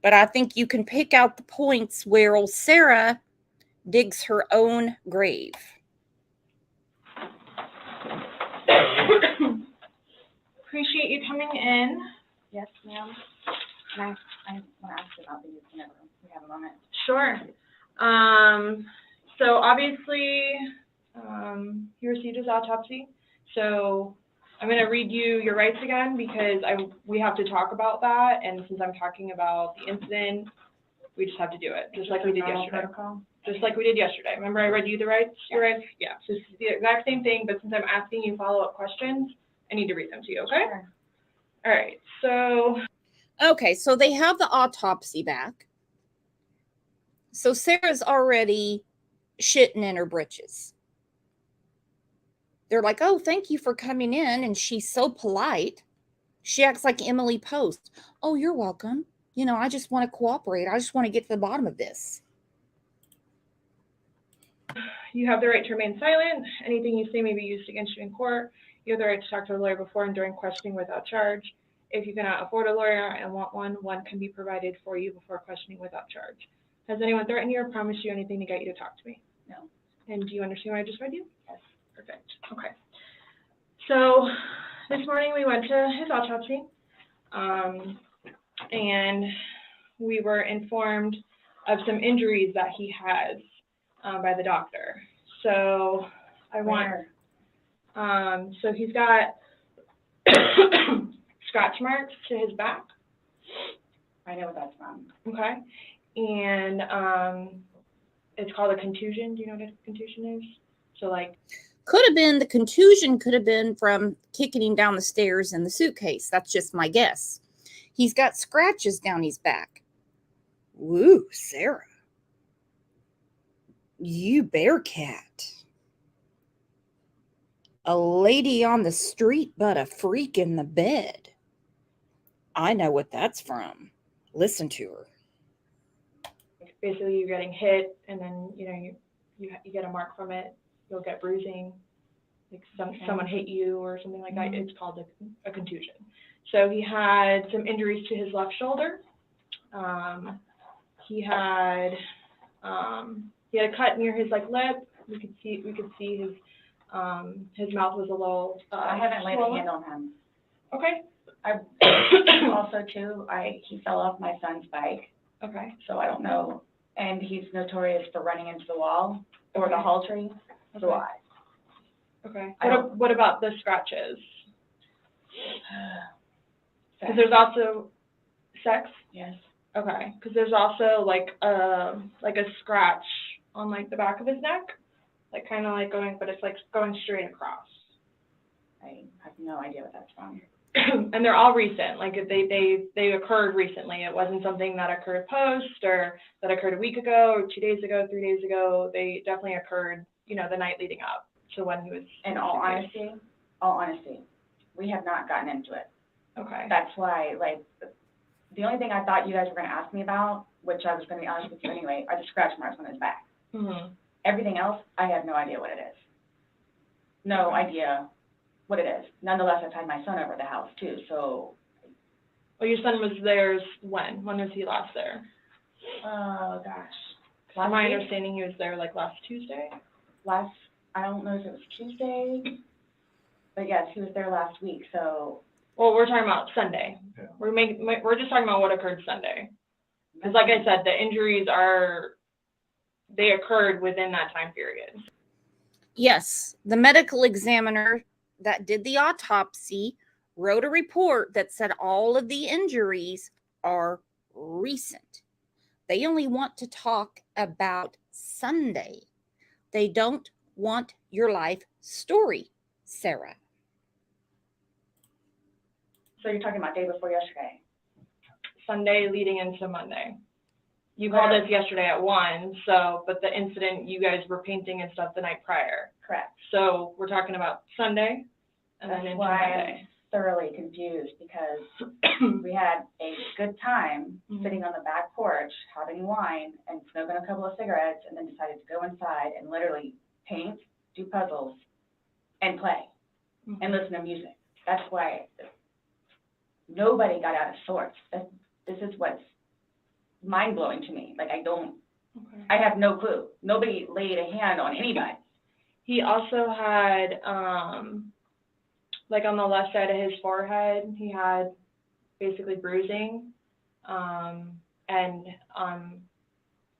but I think you can pick out the points where old Sarah digs her own grave. Appreciate you coming in. Yes, ma'am. And I want to ask you about these whenever we have a moment. Sure. So obviously, he received his autopsy. So I'm going to read you your rights again because we have to talk about that. And since I'm talking about the incident, we just have to do it, just like we did yesterday. Protocol? Just like we did yesterday. Remember I read you the rights? Your rights? Yeah. So it's the exact same thing, but since I'm asking you follow-up questions, I need to read them to you, okay? Sure. All right. So Okay, so they have the autopsy back. So Sarah's already shitting in her britches. They're like, oh, thank you for coming in. And she's so polite. She acts like Emily Post. Oh, you're welcome. You know, I just want to cooperate. I just want to get to the bottom of this. you have the right to remain silent. Anything you say may be used against you in court. You have the right to talk to a lawyer before and during questioning without charge. If you cannot afford a lawyer and want one, one can be provided for you before questioning without charge. Has anyone threatened you or promised you anything to get you to talk to me? No. And do you understand what I just read you? Yes. Perfect. Okay. So this morning we went to his autopsy, and we were informed of some injuries that he has by the doctor. So I want, so he's got scratch marks to his back. I know what that's from. Okay. And it's called a contusion. Do you know what a contusion is? So like, Could have been, the contusion could have been from kicking him down the stairs in the suitcase. That's just my guess. He's got scratches down his back. Woo, Sarah. You bear cat. A lady on the street, but a freak in the bed. I know what that's from. Listen to her. basically you're getting hit, and then you get a mark from it. You'll get bruising, like someone hit you or something like that. It's called a contusion. So he had some injuries to his left shoulder. He had a cut near his lip. We could see his mouth was a little. I haven't laid a hand on him. Okay. Also too, he fell off my son's bike. Okay. So I don't know, and he's notorious for running into the wall or the hall tree. So Okay. Okay. What about the scratches? Because there's also sex. Yes. Okay. Because there's also like a scratch on the back of his neck, kind of going, but it's going straight across. I have no idea what that's from. And they're all recent. They occurred recently. It wasn't something that occurred post or that occurred a week ago or 2 days ago, 3 days ago. They definitely occurred, the night leading up to when he was. In all honesty, we have not gotten into it. Okay. That's why, the only thing I thought you guys were going to ask me about, which I was going to be honest with you anyway, are the scratch marks on his back. Mm-hmm. Everything else, I have no idea what it is. No idea what it is. Nonetheless, I've had my son over the house too, so. Well, your son was there when? When was he last there? Oh, gosh. From my understanding, he was there last Tuesday? I don't know if it was Tuesday, but yes, he was there last week, so. Well, we're talking about Sunday. Yeah. We're just talking about what occurred Sunday. Because like I said, the injuries they occurred within that time period. Yes, the medical examiner that did the autopsy wrote a report that said all of the injuries are recent. They only want to talk about Sunday. They don't want your life story, Sarah. So you're talking about day before yesterday? Sunday leading into Monday. You called us yesterday at 1, but the incident, you guys were painting and stuff the night prior. Correct. So we're talking about Sunday and then into Monday. I'm thoroughly confused because we had a good time sitting on the back porch, having wine and smoking a couple of cigarettes, and then decided to go inside and literally paint, do puzzles, and play. and listen to music. That's why nobody got out of sorts. This is what's mind-blowing to me. Like, I have no clue. Nobody laid a hand on anybody. He also had, like on the left side of his forehead, he had basically bruising, and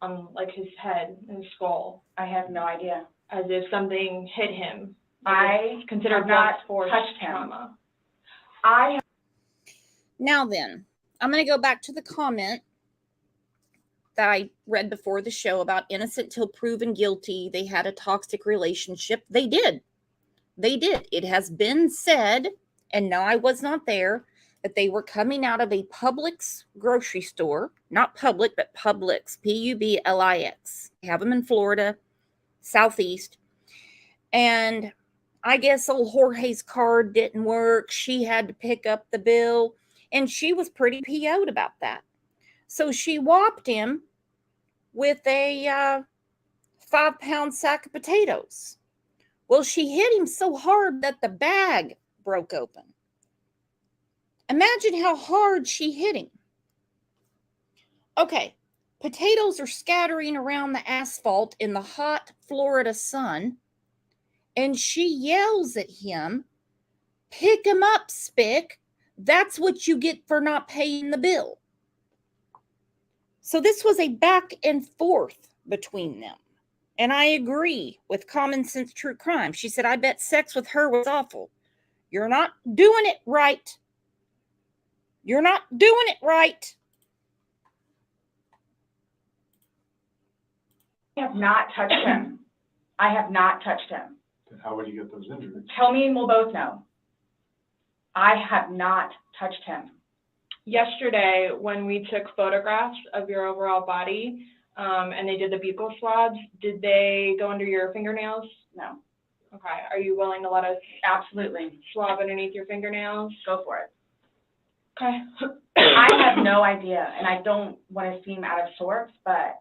on like his head and skull. I have no idea. As if something hit him. I considered have not force touched him. trauma. Now then, I'm going to go back to the comment that I read before the show about innocent till proven guilty. They had a toxic relationship. They did. They did. It has been said, and no, I was not there, that they were coming out of a Publix grocery store. Not public, but Publix. Publix. They have them in Florida, Southeast. And I guess old Jorge's card didn't work. She had to pick up the bill, and she was pretty PO'd about that. So she whopped him with a 5-pound sack of potatoes. Well, she hit him so hard that the bag broke open. Imagine how hard she hit him. Okay, potatoes are scattering around the asphalt in the hot Florida sun, and she yells at him, "Pick him up, Spick. That's what you get for not paying the bill." So this was a back and forth between them. And I agree with Common Sense True Crime. She said, I bet sex with her was awful. You're not doing it right. You're not doing it right. I have not touched him. I have not touched him. Then how would you get those injuries? Tell me and we'll both know. I have not touched him. Yesterday, when we took photographs of your overall body, and they did the buccal swabs, did they go under your fingernails? No. Okay. Are you willing to let us Absolutely. swab underneath your fingernails? Go for it. Okay. I have no idea, and I don't want to seem out of sorts, but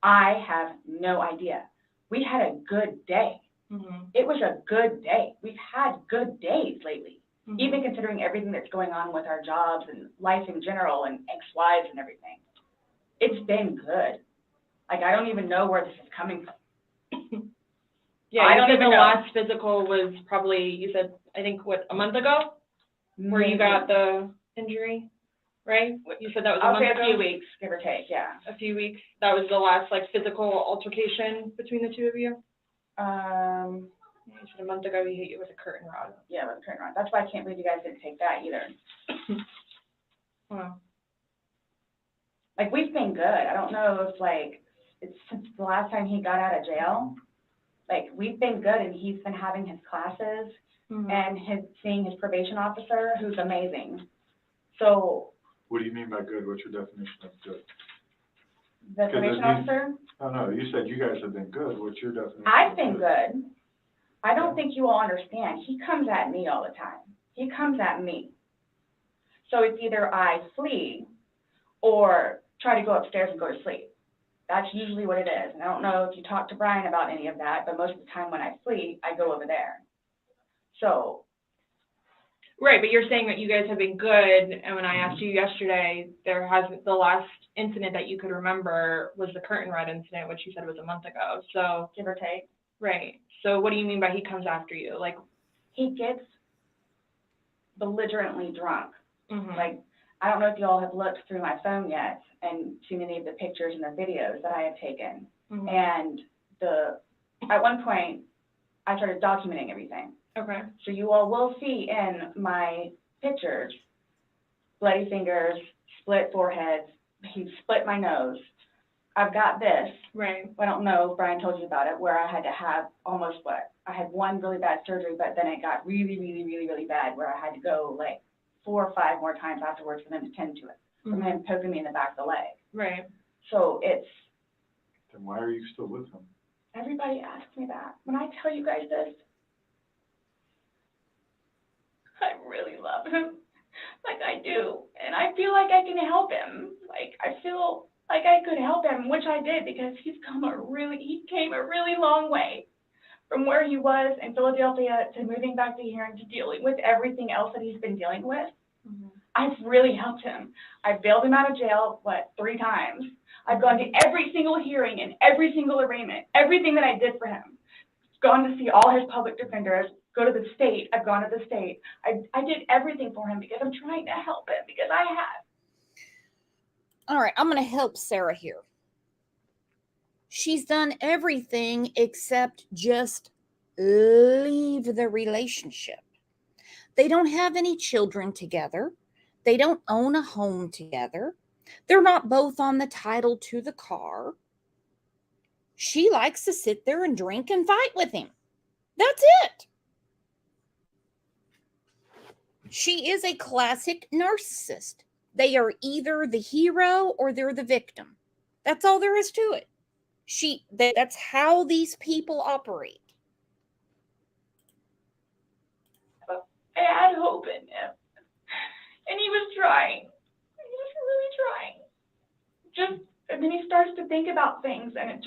I have no idea. We had a good day. Mm-hmm. It was a good day. We've had good days lately, Mm-hmm. even considering everything that's going on with our jobs and life in general and ex-wives and everything. It's been good. Like, I don't even know where this is coming from. Yeah, I don't you said even the know. last physical was probably, you said, I think, what, a month ago? Where you got the injury, right? You said that was a I'll month say ago? a few weeks, give or take, yeah. A few weeks. That was the last, like, physical altercation between the two of you? You said a month ago he hit you with a curtain rod. Yeah, with a curtain rod. That's why I can't believe you guys didn't take that either. Wow. Like, we've been good. I don't know if, like, it's since the last time he got out of jail. Like, we've been good, and he's been having his classes Mm-hmm. and seeing his probation officer, who's amazing. So What do you mean by good? What's your definition of good? the Because probation it means- officer, Oh, no, you said you guys have been good. What's your definition? I've of been good. I don't think you all understand. He comes at me all the time. He comes at me. So it's either I flee or try to go upstairs and go to sleep. That's usually what it is. And I don't know if you talked to Brian about any of that, but most of the time when I flee, I go over there. So, Right, but you're saying that you guys have been good, and when I asked you yesterday, there hasn't, the last incident that you could remember was the curtain rod incident, which you said was a month ago, so. give or take, Right, so what do you mean by he comes after you, like? he gets belligerently drunk. Mhm. Like, I don't know if you all have looked through my phone yet and seen any of the pictures and the videos that I have taken. Mhm. And at one point, I started documenting everything. Okay. So you all will see in my pictures, bloody fingers, split foreheads, he split my nose. I've got this. Right. I don't know if Brian told you about it, where I had to have almost I had one really bad surgery, but then it got really, really, really, really bad where I had to go like 4 or 5 more times afterwards for them to tend to it. From Mhm. him poking me in the back of the leg. Right. So it's, Then why are you still with him? everybody asks me that. When I tell you guys this, I really love him, like I do, and I feel like I can help him. Like, I feel like I could help him, which I did, because he came a really long way from where he was in Philadelphia to moving back to here and to dealing with everything else that he's been dealing with. I've really helped him. I've bailed him out of jail, 3 times. I've gone to every single hearing and every single arraignment, everything that I did for him. Gone to see all his public defenders, go to the state. I've gone to the state. I did everything for him because I'm trying to help him, because I have. All right, I'm going to help Sarah here. She's done everything except just leave the relationship. They don't have any children together. They don't own a home together. They're not both on the title to the car. She likes to sit there and drink and fight with him. That's it. She is a classic narcissist. They are either the hero or they're the victim. That's all there is to it. That's how these people operate. I had hope in him. And he was trying. He was really trying. And then he starts to think about things, and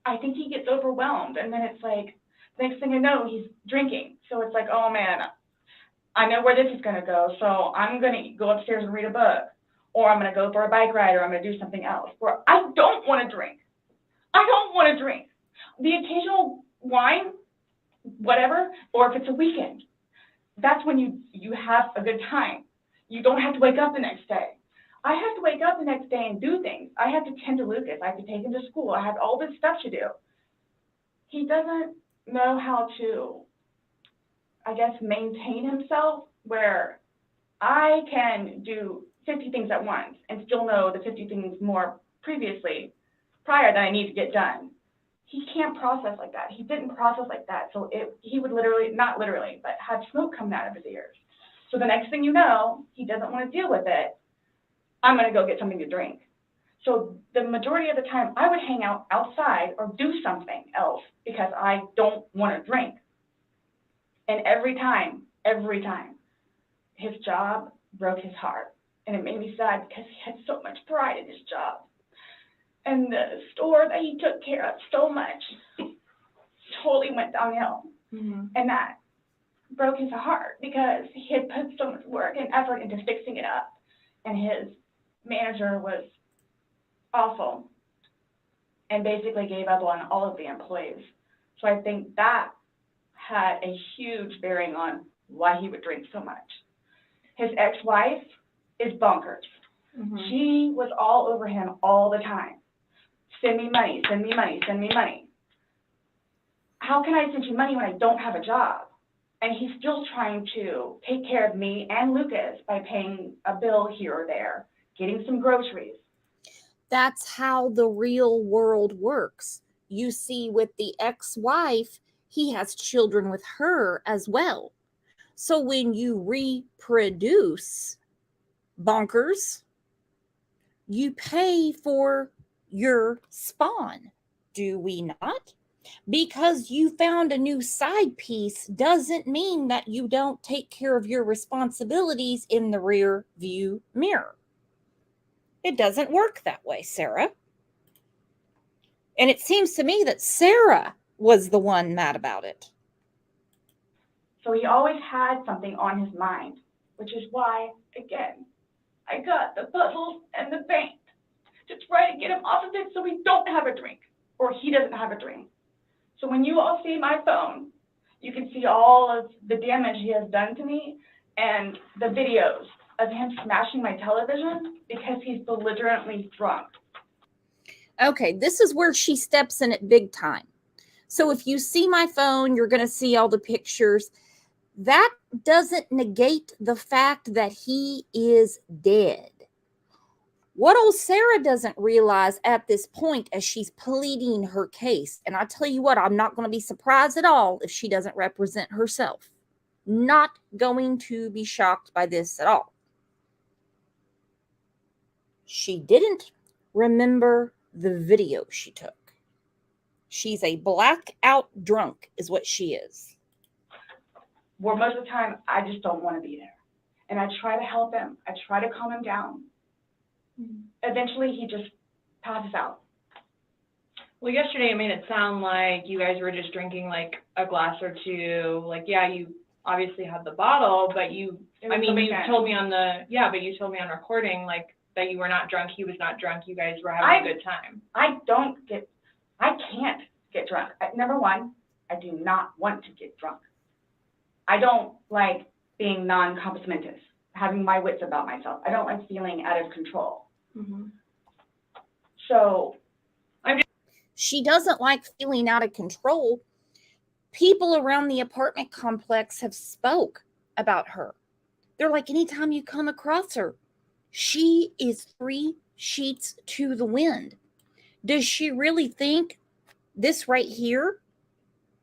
I think he gets overwhelmed. And then it's like, next thing I know, he's drinking. So it's like, oh man, I know where this is going to go. So I'm going to go upstairs and read a book, or I'm going to go for a bike ride, or I'm going to do something else. Or I don't want to drink. I don't want to drink. The occasional wine, whatever, or if it's a weekend, that's when you have a good time. You don't have to wake up the next day. I have to wake up the next day and do things. I have to tend to Lucas. I have to take him to school. I have all this stuff to do. He doesn't know how to, I guess, maintain himself, where I can do 50 things at once and still know the 50 things more prior that I need to get done. He can't process like that. He didn't process like that. So he would literally, not literally, but have smoke coming out of his ears. So the next thing you know, he doesn't want to deal with it. I'm going to go get something to drink. So the majority of the time I would hang out outside or do something else because I don't want to drink. And every time, his job broke his heart. And it made me sad because he had so much pride in his job. And the store that he took care of so much totally went downhill. And that broke his heart because he had put so much work and effort into fixing it up. And his manager was awful and basically gave up on all of the employees. So I think that had a huge bearing on why he would drink so much. His ex-wife is bonkers. She was all over him all the time. Send me money, send me money, send me money. How can I send you money when I don't have a job? And he's still trying to take care of me and Lucas by paying a bill here or there, getting some groceries. That's how the real world works. You see, with the ex-wife, he has children with her as well. So when you reproduce, bonkers, you pay for your spawn, do we not? Because you found a new side piece doesn't mean that you don't take care of your responsibilities in the rear view mirror. It doesn't work that way, Sarah. And it seems to me that Sarah was the one mad about it. So he always had something on his mind, which is why, again, I got the puzzles and the paint to try to get him off of it so we don't have a drink, or he doesn't have a drink. So when you all see my phone, you can see all of the damage he has done to me and the videos of him smashing my television because he's belligerently drunk. Okay, this is where she steps in it big time. So if you see my phone, you're going to see all the pictures. That doesn't negate the fact that he is dead. What old Sarah doesn't realize at this point as she's pleading her case, and I tell you what, I'm not going to be surprised at all if she doesn't represent herself. Not going to be shocked by this at all. She didn't remember the video she took. She's a blackout drunk is what she is. Where most of the time, I just don't want to be there. And I try to help him. I try to calm him down. Eventually, he just passes out. Well, yesterday it made it sound like you guys were just drinking like a glass or two. Like, yeah, you obviously had the bottle, but you told me on recording like that you were not drunk. He was not drunk. You guys were having a good time. I can't get drunk. Number one, I do not want to get drunk. I don't like being non-complimentous, having my wits about myself. I don't like feeling out of control. Mm-hmm. So she doesn't like feeling out of control. People around the apartment complex have spoke about her. They're like, anytime you come across her, she is 3 sheets to the wind. Does she really think this right here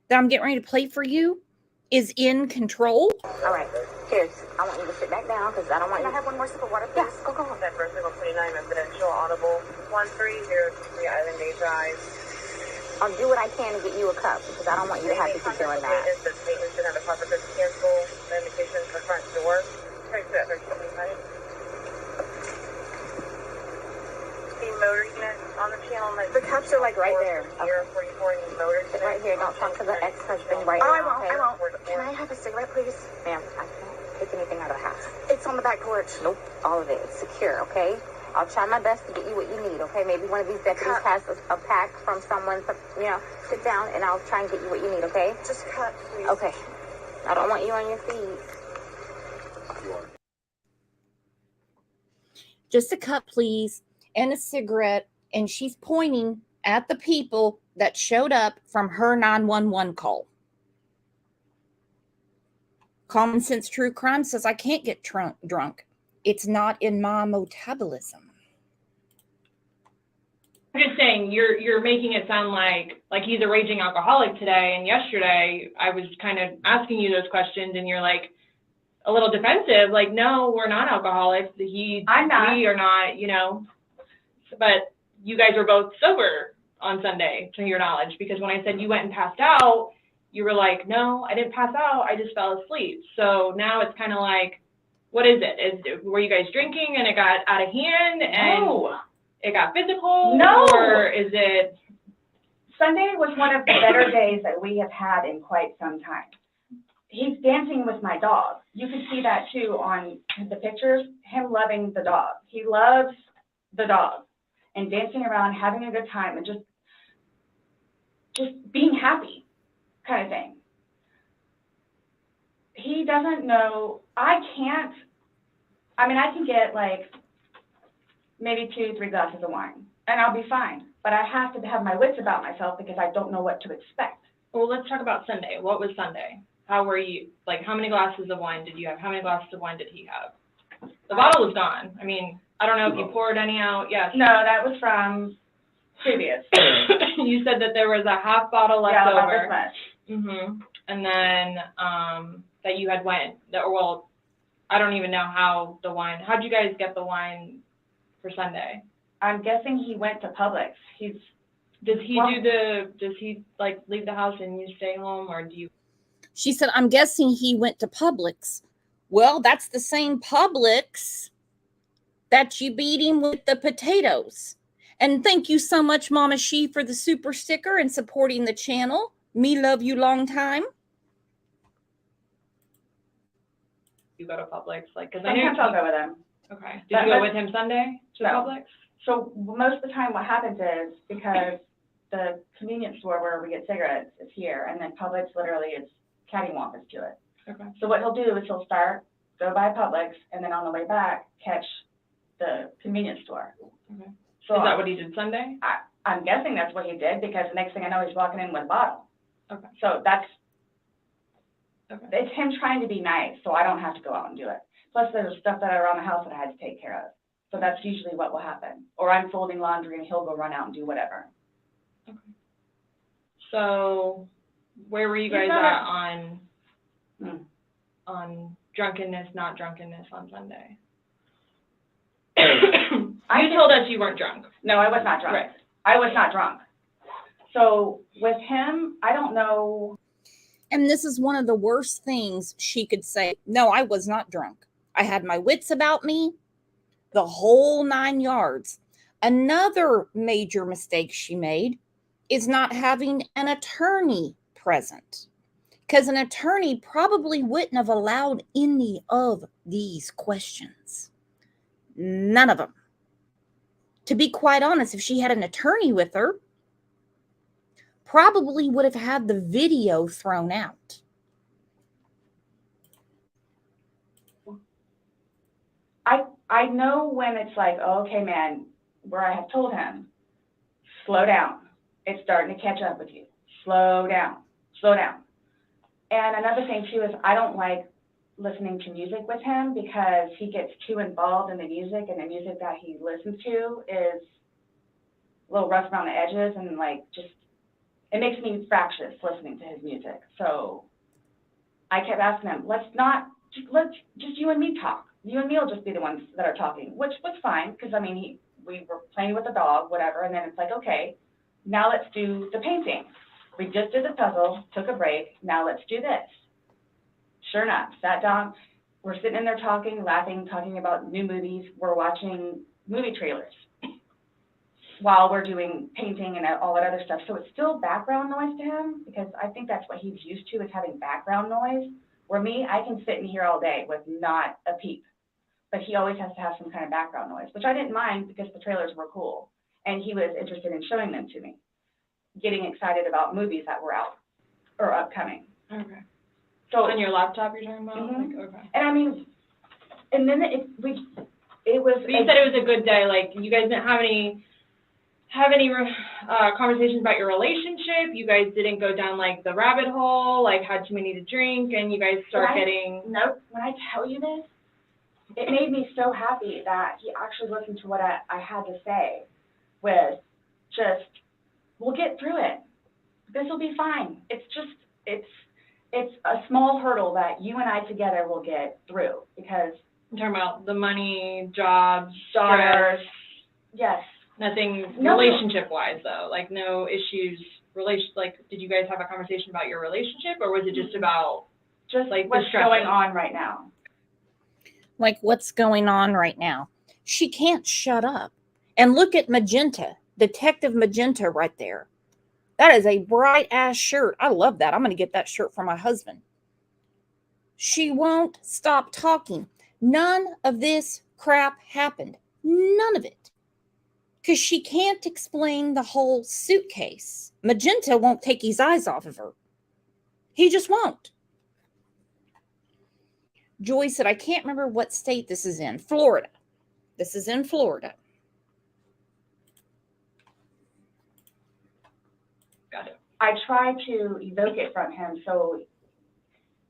that I'm getting ready to play for you is in control? All right, here. I want you to sit back down because I don't want you to have one more sip of water. Please. Yes, go. That first level 29 residential audible 1303 Island Bay Drive. I'll do what I can to get you a cup because I don't want you to have to keep doing that. Maintenance should have a proper to cancel the indication for front door. Try to that 1325. The motor unit on the panel. The cups are like right there. Here, 44 and motor unit. Right here. Don't talk to the ex-husband right now. I won't. Can I have a cigarette, please? Ma'am, I can't take anything out of the house. It's on the back porch. Nope. All of it. It's secure, okay? I'll try my best to get you what you need, okay? Maybe one of these deputies has a pack from someone, sit down and I'll try and get you what you need, okay? Just cut, please. Okay. I don't want you on your feet. Just a cup, please, and a cigarette. And she's pointing at the people that showed up from her 911 call. Common Sense True Crime says I can't get drunk. It's not in my metabolism. I'm just saying you're making it sound like he's a raging alcoholic today, and yesterday I was kind of asking you those questions and you're like a little defensive, like, no, we're not alcoholics. I'm not. We are not, but you guys were both sober on Sunday, to your knowledge, because when I said you went and passed out, you were like, no, I didn't pass out, I just fell asleep. So now it's kind of like, what is it? Were you guys drinking and it got out of hand and it got physical? No. Or is it? Sunday was one of the better days that we have had in quite some time. He's dancing with my dog. You can see that too on the pictures, him loving the dog. He loves the dog and dancing around, having a good time and just being happy kind of thing. He doesn't know, I can get like maybe 2-3 glasses of wine and I'll be fine. But I have to have my wits about myself because I don't know what to expect. Well, let's talk about Sunday. What was Sunday? How were you, how many glasses of wine did you have? How many glasses of wine did he have? The bottle was gone. I mean, I don't know if you poured any out. Yes. No, that was from previous. You said that there was a half bottle left over. Yeah, about this much. And then that you had I don't even know how the wine, how'd you guys get the wine for Sunday? I'm guessing he went to Publix. Does he leave the house and you stay home, or do you? She said, I'm guessing he went to Publix. Well, that's the same Publix that you beat him with the potatoes. And thank you so much, Mama She, for the super sticker and supporting the channel. Me love you long time. You go to Publix, because sometimes I'll go with him. Okay. Did you go with him Sunday to Publix? So most of the time what happens is, because the convenience store where we get cigarettes is here, and then Publix literally is cattywampus to it. Okay. So what he'll do is he'll go by Publix, and then on the way back, catch the convenience store. Okay. So is that what he did Sunday? I'm guessing that's what he did, because the next thing I know, he's walking in with a bottle. Okay. So it's him trying to be nice, so I don't have to go out and do it. Plus, there's stuff that are around the house that I had to take care of. So that's usually what will happen. Or I'm folding laundry and he'll go run out and do whatever. Okay. So where were you guys at on drunkenness, not drunkenness on Sunday? You told us you weren't drunk. No, I was not drunk. Right. I was not drunk. So with him, I don't know. And this is one of the worst things she could say. No, I was not drunk. I had my wits about me, the whole 9 yards. Another major mistake she made is not having an attorney present, because an attorney probably wouldn't have allowed any of these questions. None of them. To be quite honest, if she had an attorney with her, probably would have had the video thrown out. I know when it's like, oh, okay, man, where I have told him, slow down. It's starting to catch up with you. Slow down. Slow down. And another thing, too, is I don't like listening to music with him because he gets too involved in the music, and the music that he listens to is a little rough around the edges, and, like, just, it makes me fractious listening to his music. So I kept asking him, let's just you and me talk. You and me will just be the ones that are talking, which was fine, because, I mean, we were playing with the dog, whatever, and then it's like, okay, now let's do the painting. We just did the puzzle, took a break, now let's do this. Sure enough, sat down, we're sitting in there talking, laughing, talking about new movies, we're watching movie trailers while we're doing painting and all that other stuff. So it's still background noise to him, because I think that's what he's used to, is having background noise. Where me, I can sit in here all day with not a peep. But he always has to have some kind of background noise, which I didn't mind because the trailers were cool. And he was interested in showing them to me, getting excited about movies that were out or upcoming. Okay. So on your laptop you're talking about? Mhm. Like, okay. And I mean, and then it was. But you said it was a good day. Like, you guys didn't have any conversations about your relationship. You guys didn't go down like the rabbit hole, like had too many to drink, and you guys start getting. Nope. When I tell you this, it made me so happy that he actually listened to what I had to say. With just, we'll get through it. This will be fine. It's a small hurdle that you and I together will get through, because. I'm talking about the money, jobs, daughters. stress. Yes. Nothing No. relationship-wise, though. Like, no issues. Like, did you guys have a conversation about your relationship, or was it just about just like what's the stress going on right now? Like, what's going on right now? She can't shut up. And look at Magenta, Detective Magenta right there. That is a bright ass shirt. I love that. I'm going to get that shirt for my husband. She won't stop talking. None of this crap happened. None of it. Because she can't explain the whole suitcase. Magenta won't take his eyes off of her. He just won't. Joy said, I can't remember what state this is in. Florida. This is in Florida. Got it. I try to evoke it from him so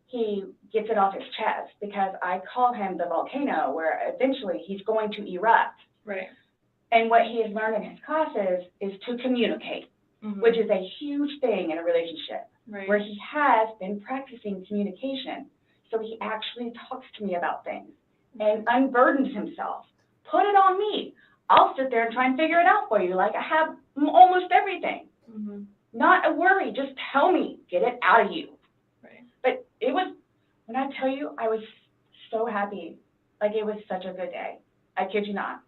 he gets it off his chest, because I call him the volcano, where eventually he's going to erupt. Right. And what he has learned in his classes is to communicate, which is a huge thing in a relationship, Right. where he has been practicing communication. So he actually talks to me about things and unburdens himself. Put it on me. I'll sit there and try and figure it out for you. Like, I have almost everything. Not a worry. Just tell me. Get it out of you. Right. But it was, when I tell you, I was so happy. Like, it was such a good day. I kid you not.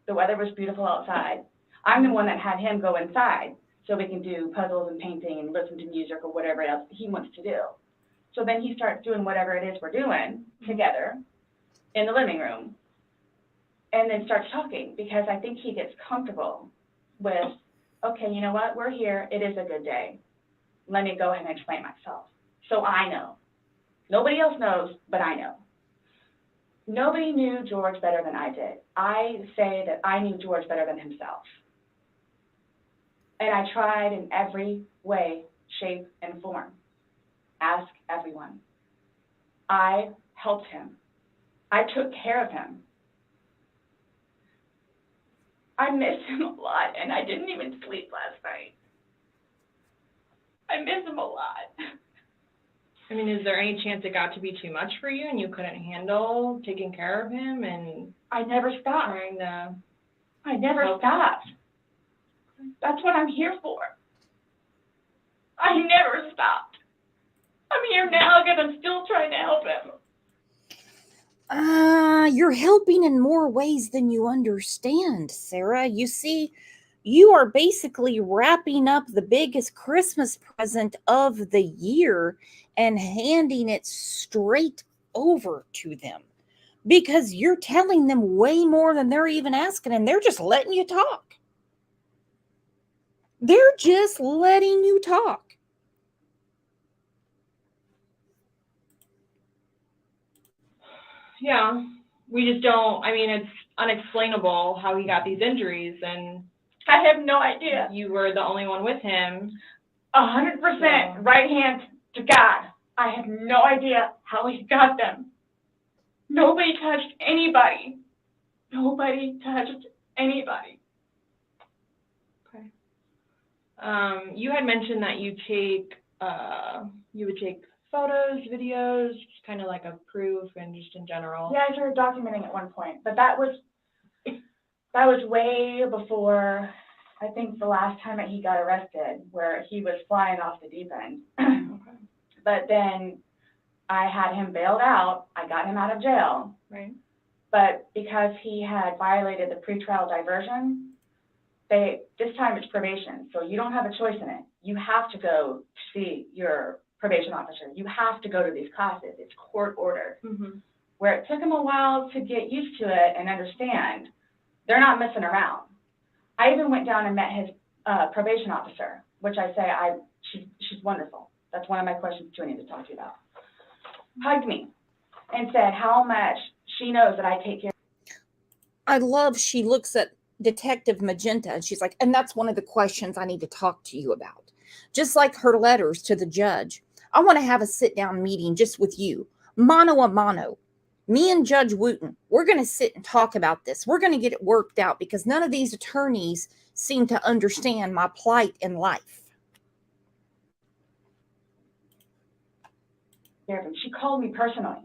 The weather was beautiful outside. I'm the one that had him go inside so we can do puzzles and painting and listen to music or whatever else he wants to do. So then he starts doing whatever it is we're doing together in the living room, and then starts talking, because I think he gets comfortable with, okay, you know what? We're here. It is a good day. Let me go ahead and explain myself. So I know. Nobody else knows, but I know. Nobody knew George better than I did. I say that I knew George better than himself. And I tried in every way, shape, and form. Ask everyone. I helped him. I took care of him. I miss him a lot, and I didn't even sleep last night. I miss him a lot. I mean, is there any chance it got to be too much for you and you couldn't handle taking care of him and I never stopped. trying to? I never stopped. That's what I'm here for. I never stopped. I'm here now, and I'm still trying to help him. You're helping in more ways than you understand, Sarah. You see, You are basically wrapping up the biggest Christmas present of the year and handing it straight over to them because you're telling them way more than they're even asking, and they're just letting you talk. They're just letting you talk. Yeah, we just don't, I mean, it's unexplainable how he got these injuries, and I have no idea. you were the only one with him. 100% right hand to God. I have no idea how he got them. Nobody touched anybody. Nobody touched anybody. Okay. You had mentioned that you would take photos, videos, just kind of like a proof and just in general. Yeah, I started documenting at one point, but that was way before, I think, the last time that he got arrested, where he was flying off the deep end. Okay. But then I had him bailed out. I got him out of jail. Right. But because he had violated the pretrial diversion, this time it's probation, so you don't have a choice in it. You have to go see your probation officer. You have to go to these classes. It's court ordered. Mm-hmm. Where it took him a while to get used to it and understand, they're not messing around. I even went down and met his probation officer, which I say she's wonderful. That's one of my questions too I need to talk to you about. Hugged me and said how much she knows that I take care. I love she looks at Detective Magenta and she's like, and that's one of the questions I need to talk to you about. Just like her letters to the judge. I want to have a sit-down meeting just with you, mano a mano. Me and Judge Wooten, we're going to sit and talk about this. We're going to get it worked out because none of these attorneys seem to understand my plight in life. She called me personally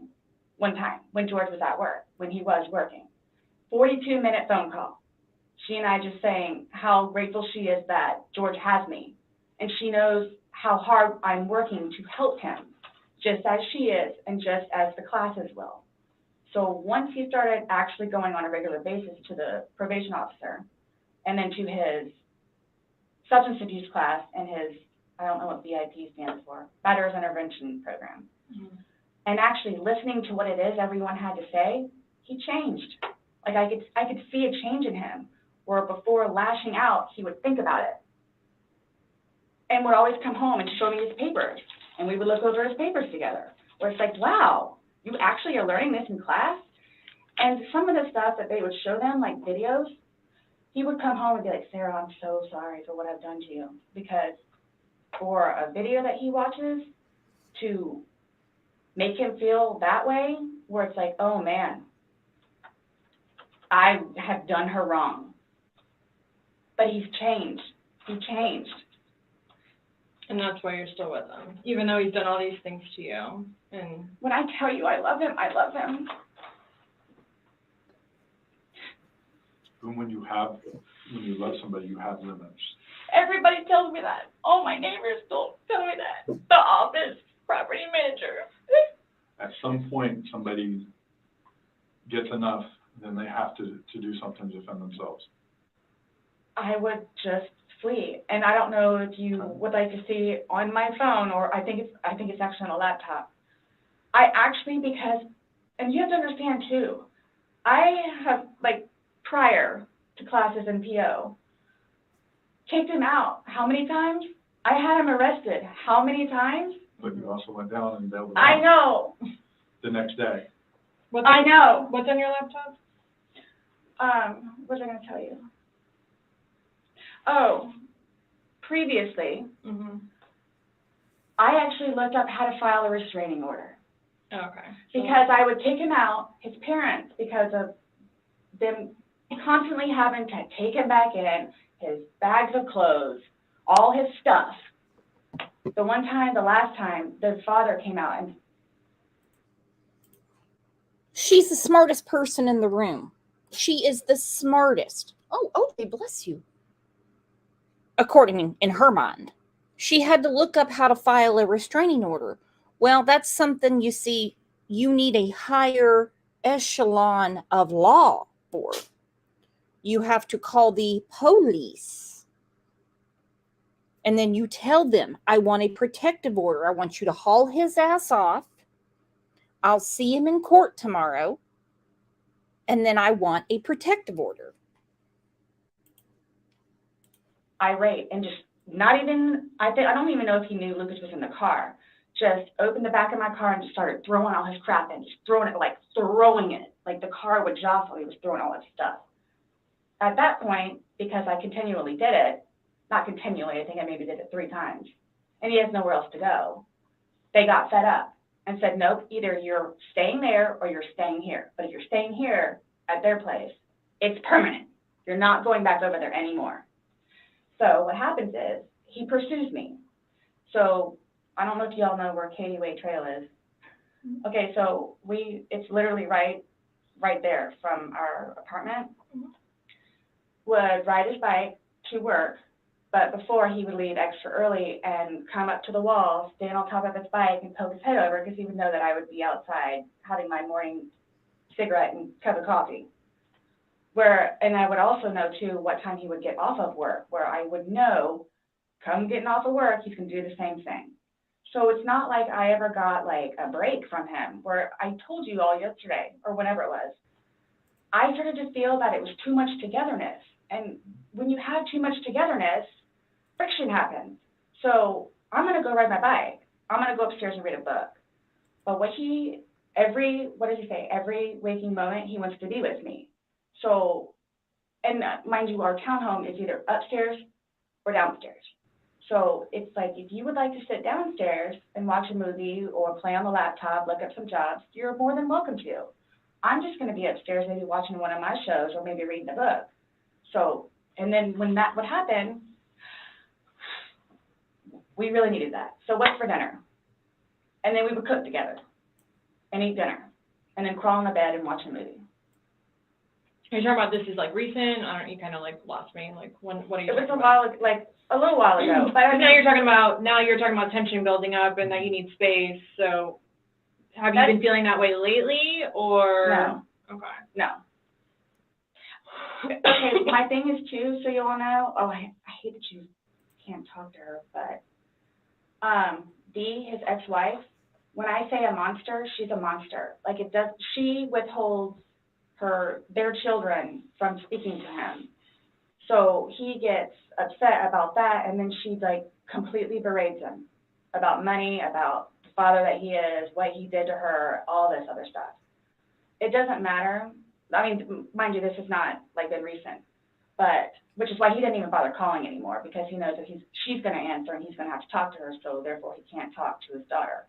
one time when George was at work, when he was working. 42-minute phone call. She and I just saying how grateful she is that George has me. And she knows how hard I'm working to help him, just as she is and just as the classes will. So once he started actually going on a regular basis to the probation officer and then to his substance abuse class and his, I don't know what BIP stands for, Batterers Intervention Program, and actually listening to what it is everyone had to say, he changed. Like I could see a change in him, where before lashing out, he would think about it. And would always come home and show me his papers, and we would look over his papers together, where it's like, wow, you actually are learning this in class? And some of the stuff that they would show them, like videos, he would come home and be like, Sarah, I'm so sorry for what I've done to you. Because for a video that he watches to make him feel that way, where it's like, oh man, I have done her wrong. But he's changed. He changed. And that's why you're still with him, even though he's done all these things to you. And when I tell you I love him, I love him. And when you love somebody, you have limits. Everybody tells me that. All my neighbors still tell me that. The office, property manager. At some point, somebody gets enough, then they have to do something to defend themselves. I would just flee. And I don't know if you would like to see on my phone, or I think it's actually on a laptop. I actually, because, and you have to understand too, I have, like, prior to classes in PO, kicked him out. How many times? I had him arrested. How many times? But you also went down and bailed him I out know. the next day. I know. What's on your laptop? What was I going to tell you? Oh, previously, I actually looked up how to file a restraining order. Okay. Because I would take him out, his parents, because of them constantly having to take him back in, his bags of clothes, all his stuff. The last time, the father came out and... She's the smartest person in the room. She is the smartest. Oh, they bless you. According in her mind, she had to look up how to file a restraining order. Well, that's something, you see, you need a higher echelon of law for. you have to call the police. And then you tell them, I want a protective order. I want you to haul his ass off. I'll see him in court tomorrow. And then I want a protective order. Irate and just not even, I don't even know if he knew Lucas was in the car. Just opened the back of my car and just started throwing all his crap in, just throwing it. Like the car would jostle, he was throwing all his stuff. At that point, because I continually did it, not continually, I think I maybe did it 3 times, and he has nowhere else to go, they got fed up and said, nope, either you're staying there or you're staying here. But if you're staying here at their place, it's permanent. You're not going back over there anymore. So what happens is he pursues me. So I don't know if y'all know where Katie Way Trail is. Okay, so it's literally right there from our apartment. Would ride his bike to work, but before he would leave extra early and come up to the wall, stand on top of his bike and poke his head over because he would know that I would be outside having my morning cigarette and cup of coffee. And I would also know too what time he would get off of work, where I would know, come getting off of work, he's gonna do the same thing. So it's not like I ever got like a break from him, where I told you all yesterday or whenever it was, I started to feel that it was too much togetherness. And when you have too much togetherness, friction happens. So I'm gonna go ride my bike. I'm gonna go upstairs and read a book. But every waking moment, he wants to be with me. So, and mind you, our townhome is either upstairs or downstairs. So it's like, if you would like to sit downstairs and watch a movie or play on the laptop, look up some jobs, you're more than welcome to. I'm just going to be upstairs, maybe watching one of my shows or maybe reading a book. So, and then when that would happen, we really needed that. So what's for dinner? And then we would cook together and eat dinner and then crawl in the bed and watch a movie. Are you talking about this is like recent? You kind of like lost me. Like what are you? It was a little while ago. But now you're talking about tension building up and that you need space. So have you been feeling that way lately or? No. Okay. No. Okay, my thing is too, so you all know, I hate that you can't talk to her, but Dee, his ex-wife, when I say a monster, she's a monster. Like she withholds their children from speaking to him. So he gets upset about that, and then she like completely berates him about money, about the father that he is, what he did to her, all this other stuff. It doesn't matter. I mean, mind you, this has not like been recent, but which is why he didn't even bother calling anymore, because he knows that she's going to answer and he's going to have to talk to her, so therefore he can't talk to his daughter.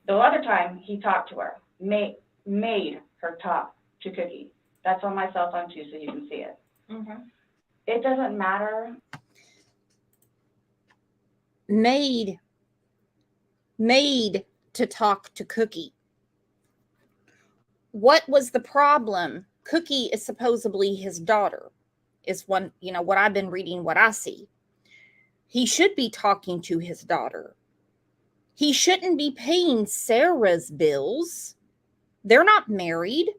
The other time he talked to her, made her talk to Cookie. That's on my cell phone too, so you can see it. Okay. It doesn't matter. Made to talk to Cookie. What was the problem? Cookie is supposedly his daughter, is what I've been reading, what I see. He should be talking to his daughter. He shouldn't be paying Sarah's bills. They're not married.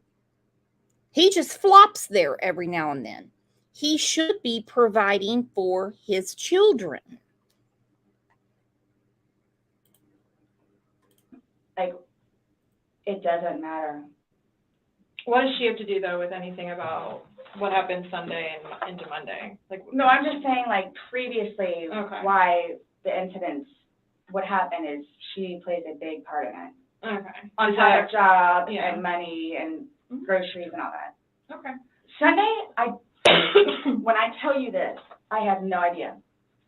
He just flops there every now and then. He should be providing for his children. Like, it doesn't matter. What does she have to do though with anything about what happened Sunday and into Monday? Like, no, I'm just saying like previously, okay, why the incidents would happen is she plays a big part in it. Okay. On top of job and money and groceries and all that. Okay. Sunday, when I tell you this, I have no idea.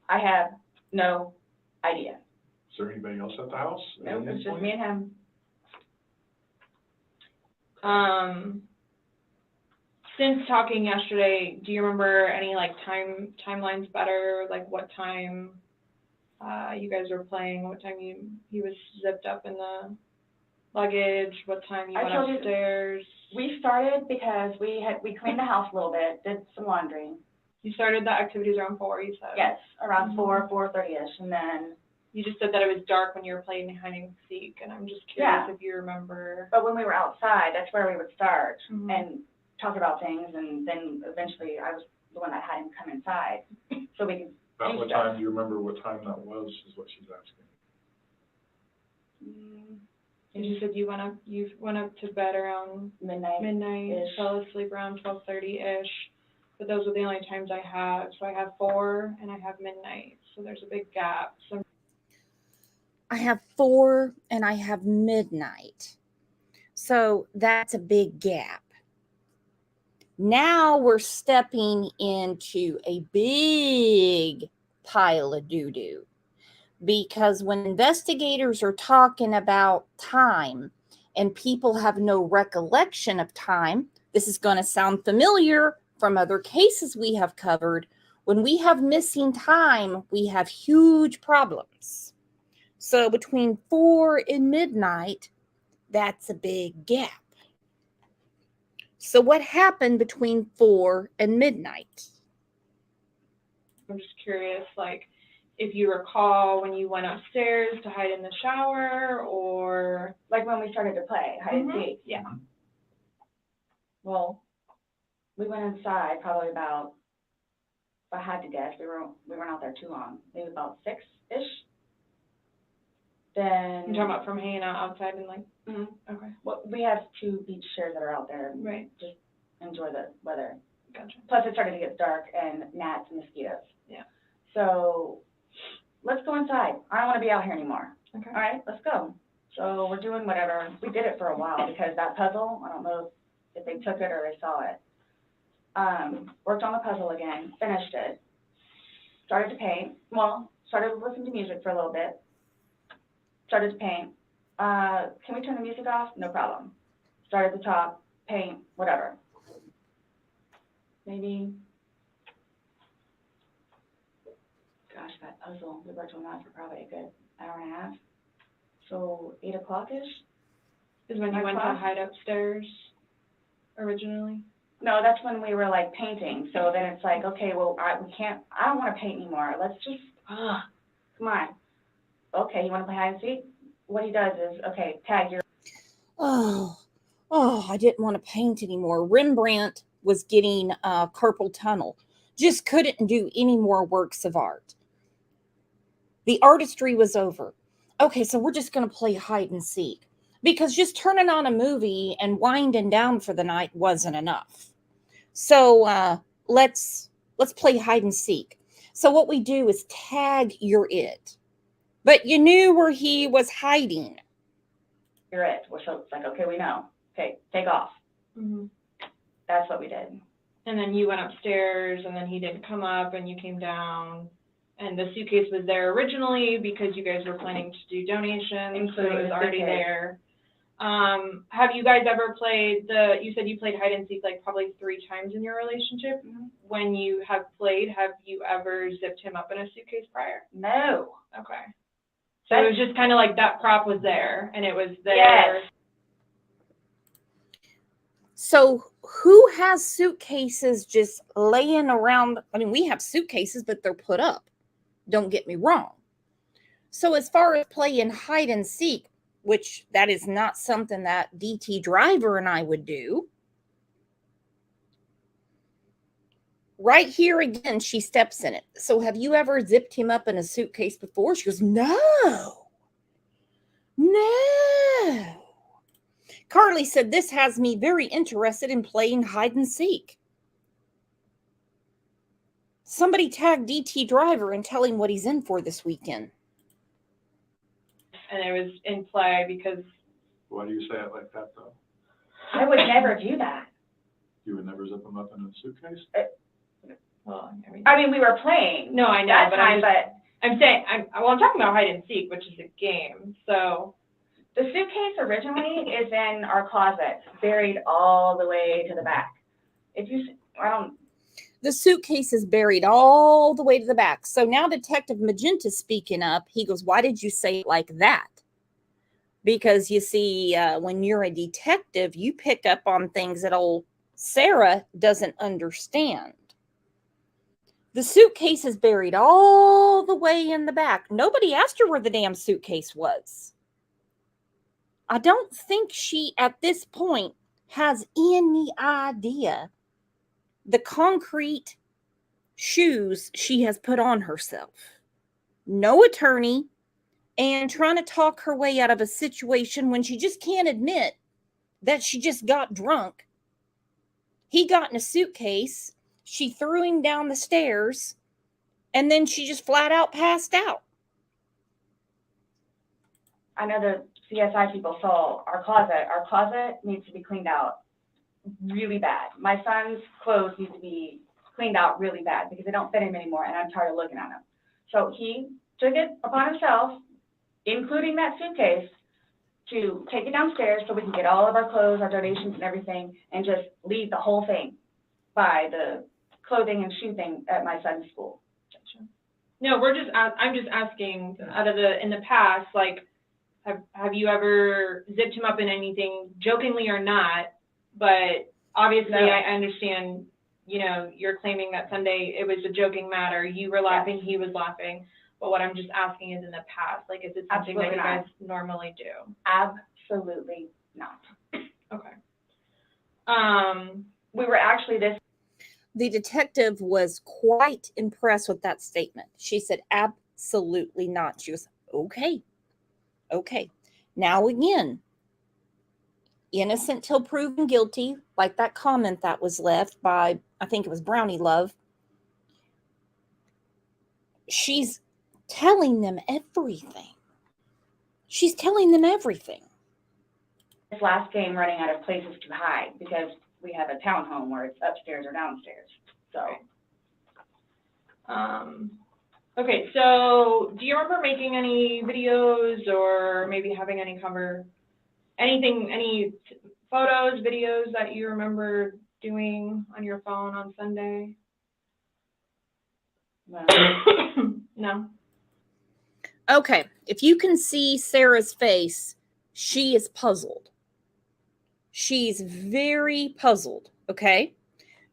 I have no idea. Is there anybody else at the house? Nope, it's just me and him. Since talking yesterday, do you remember any like timelines better? Like what time you guys were playing? What time he was zipped up in the luggage? What time you went upstairs? We started because we cleaned the house a little bit, did some laundry. You started the activities around 4, you said? Yes, around 4:30ish, and then. You just said that it was dark when you were playing hide and seek, and I'm just curious if you remember. But when we were outside, that's where we would start. And talk about things, and then eventually I was the one that had him come inside so we could About do what stuff. time, do you remember what time that was, is what she's asking. And you said you went up to bed around Midnight. midnight, fell asleep around 12:30-ish. But those are the only times I have. So I have 4 and I have midnight. So there's a big gap. So I have 4 and I have midnight. So that's a big gap. Now we're stepping into a big pile of doo-doo. Because when investigators are talking about time and people have no recollection of time, this is going to sound familiar from other cases we have covered. When we have missing time, we have huge problems. So between 4 and midnight, that's a big gap. So what happened between 4 and midnight? I'm just curious, like, if you recall when you went upstairs to hide in the shower, or Like when we started to play hide and seek. Yeah. Well, we went inside probably about, if I had to guess, we weren't out there too long, maybe about 6-ish. Then you're talking about from hanging out outside and like, okay, well, we have 2 beach chairs that are out there. And right. just enjoy the weather. Gotcha. Plus, it started to get dark and gnats and mosquitoes. Yeah. So let's go inside. I don't want to be out here anymore. Okay. All right, let's go. So we're doing whatever. We did it for a while because that puzzle, I don't know if they took it or they saw it. Worked on the puzzle again, finished it. Started to paint. Well, started to listen to music for a little bit. Started to paint. Can we turn the music off? No problem. Start at the top, paint, whatever. Maybe, gosh, that puzzle, we worked on that for probably a good hour and a half. So 8 o'clock-ish? Is when you went to hide upstairs originally? No, that's when we were like painting. So then it's like, okay, well, I don't want to paint anymore. Let's just, come on. Okay, you want to play hide and seek? What he does is, okay, tag your. Oh, I didn't want to paint anymore. Rembrandt was getting carpal tunnel. Just couldn't do any more works of art. The artistry was over. Okay, so we're just going to play hide and seek. Because just turning on a movie and winding down for the night wasn't enough. So let's play hide and seek. So what we do is tag your it. But you knew where he was hiding. You're it. So it's like, okay, we know. Okay, take off. Mm-hmm. That's what we did. And then you went upstairs, and then he didn't come up, and you came down. And the suitcase was there originally because you guys were planning to do donations, so it was already there. Have you guys ever played you said you played hide and seek like probably 3 times in your relationship. Mm-hmm. When you have played, have you ever zipped him up in a suitcase prior? No. Okay. So it was just kind of like that prop was there, and it was there. Yes. So who has suitcases just laying around? I mean, we have suitcases, but they're put up. Don't get me wrong. So as far as playing hide and seek, which that is not something that DT Driver and I would do. Right here again, she steps in it. So have you ever zipped him up in a suitcase before? She goes, no. Carly said, this has me very interested in playing hide and seek. Somebody tag DT Driver and tell him what he's in for this weekend. And it was in play because. Why do you say it like that, though? I would never do that. You would never zip them up in a suitcase? Well, I mean, we were playing. No, I know, that but time, I'm saying, I'm talking about hide and seek, which is a game. So the suitcase originally is in our closet, buried all the way to the back. The suitcase is buried all the way to the back. So now Detective Magenta's speaking up. He goes, why did you say it like that? Because you see, when you're a detective, you pick up on things that old Sarah doesn't understand. The suitcase is buried all the way in the back. Nobody asked her where the damn suitcase was. I don't think she, at this point, has any idea the concrete shoes she has put on herself. No attorney, and trying to talk her way out of a situation when she just can't admit that she just got drunk. He got in a suitcase. She threw him down the stairs, and then she just flat out passed out. I know the CSI people saw our closet. Our closet needs to be cleaned out really bad. My son's clothes need to be cleaned out really bad because they don't fit him anymore, and I'm tired of looking at them. So he took it upon himself, including that suitcase, to take it downstairs so we can get all of our clothes, our donations and everything, and just leave the whole thing by the clothing and shoe thing at my son's school. No, I'm just asking, in the past, like, have you ever zipped him up in anything, jokingly or not? But obviously, No. I understand, you know, you're claiming that Sunday it was a joking matter. You were laughing, he was laughing. But what I'm just asking is in the past, like, is it something that you guys normally do? Absolutely not. Okay. We were actually The detective was quite impressed with that statement. She said, absolutely not. She was, okay. Okay. Now again, innocent till proven guilty, like that comment that was left by, I think it was Brownie Love. She's telling them everything. She's telling them everything. this last game running out of places to hide because we have a townhome where it's upstairs or downstairs. So. Okay, so do you remember making any videos or maybe having any any photos, videos that you remember doing on your phone on Sunday? Well, no. Okay, if you can see Sarah's face, she is puzzled. She's very puzzled, okay?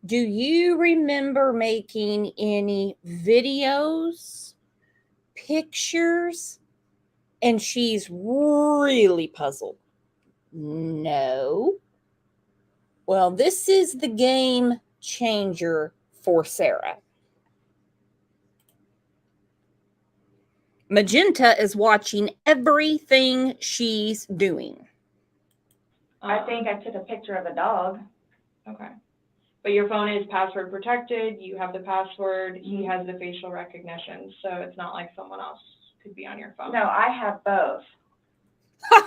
Do you remember making any videos, pictures? And she's really puzzled. No. Well, this is the game changer for Sarah. Magenta is watching everything she's doing. I think I took a picture of a dog. Okay. But your phone is password protected. You have the password. He has the facial recognition. So it's not like someone else could be on your phone. No, I have both.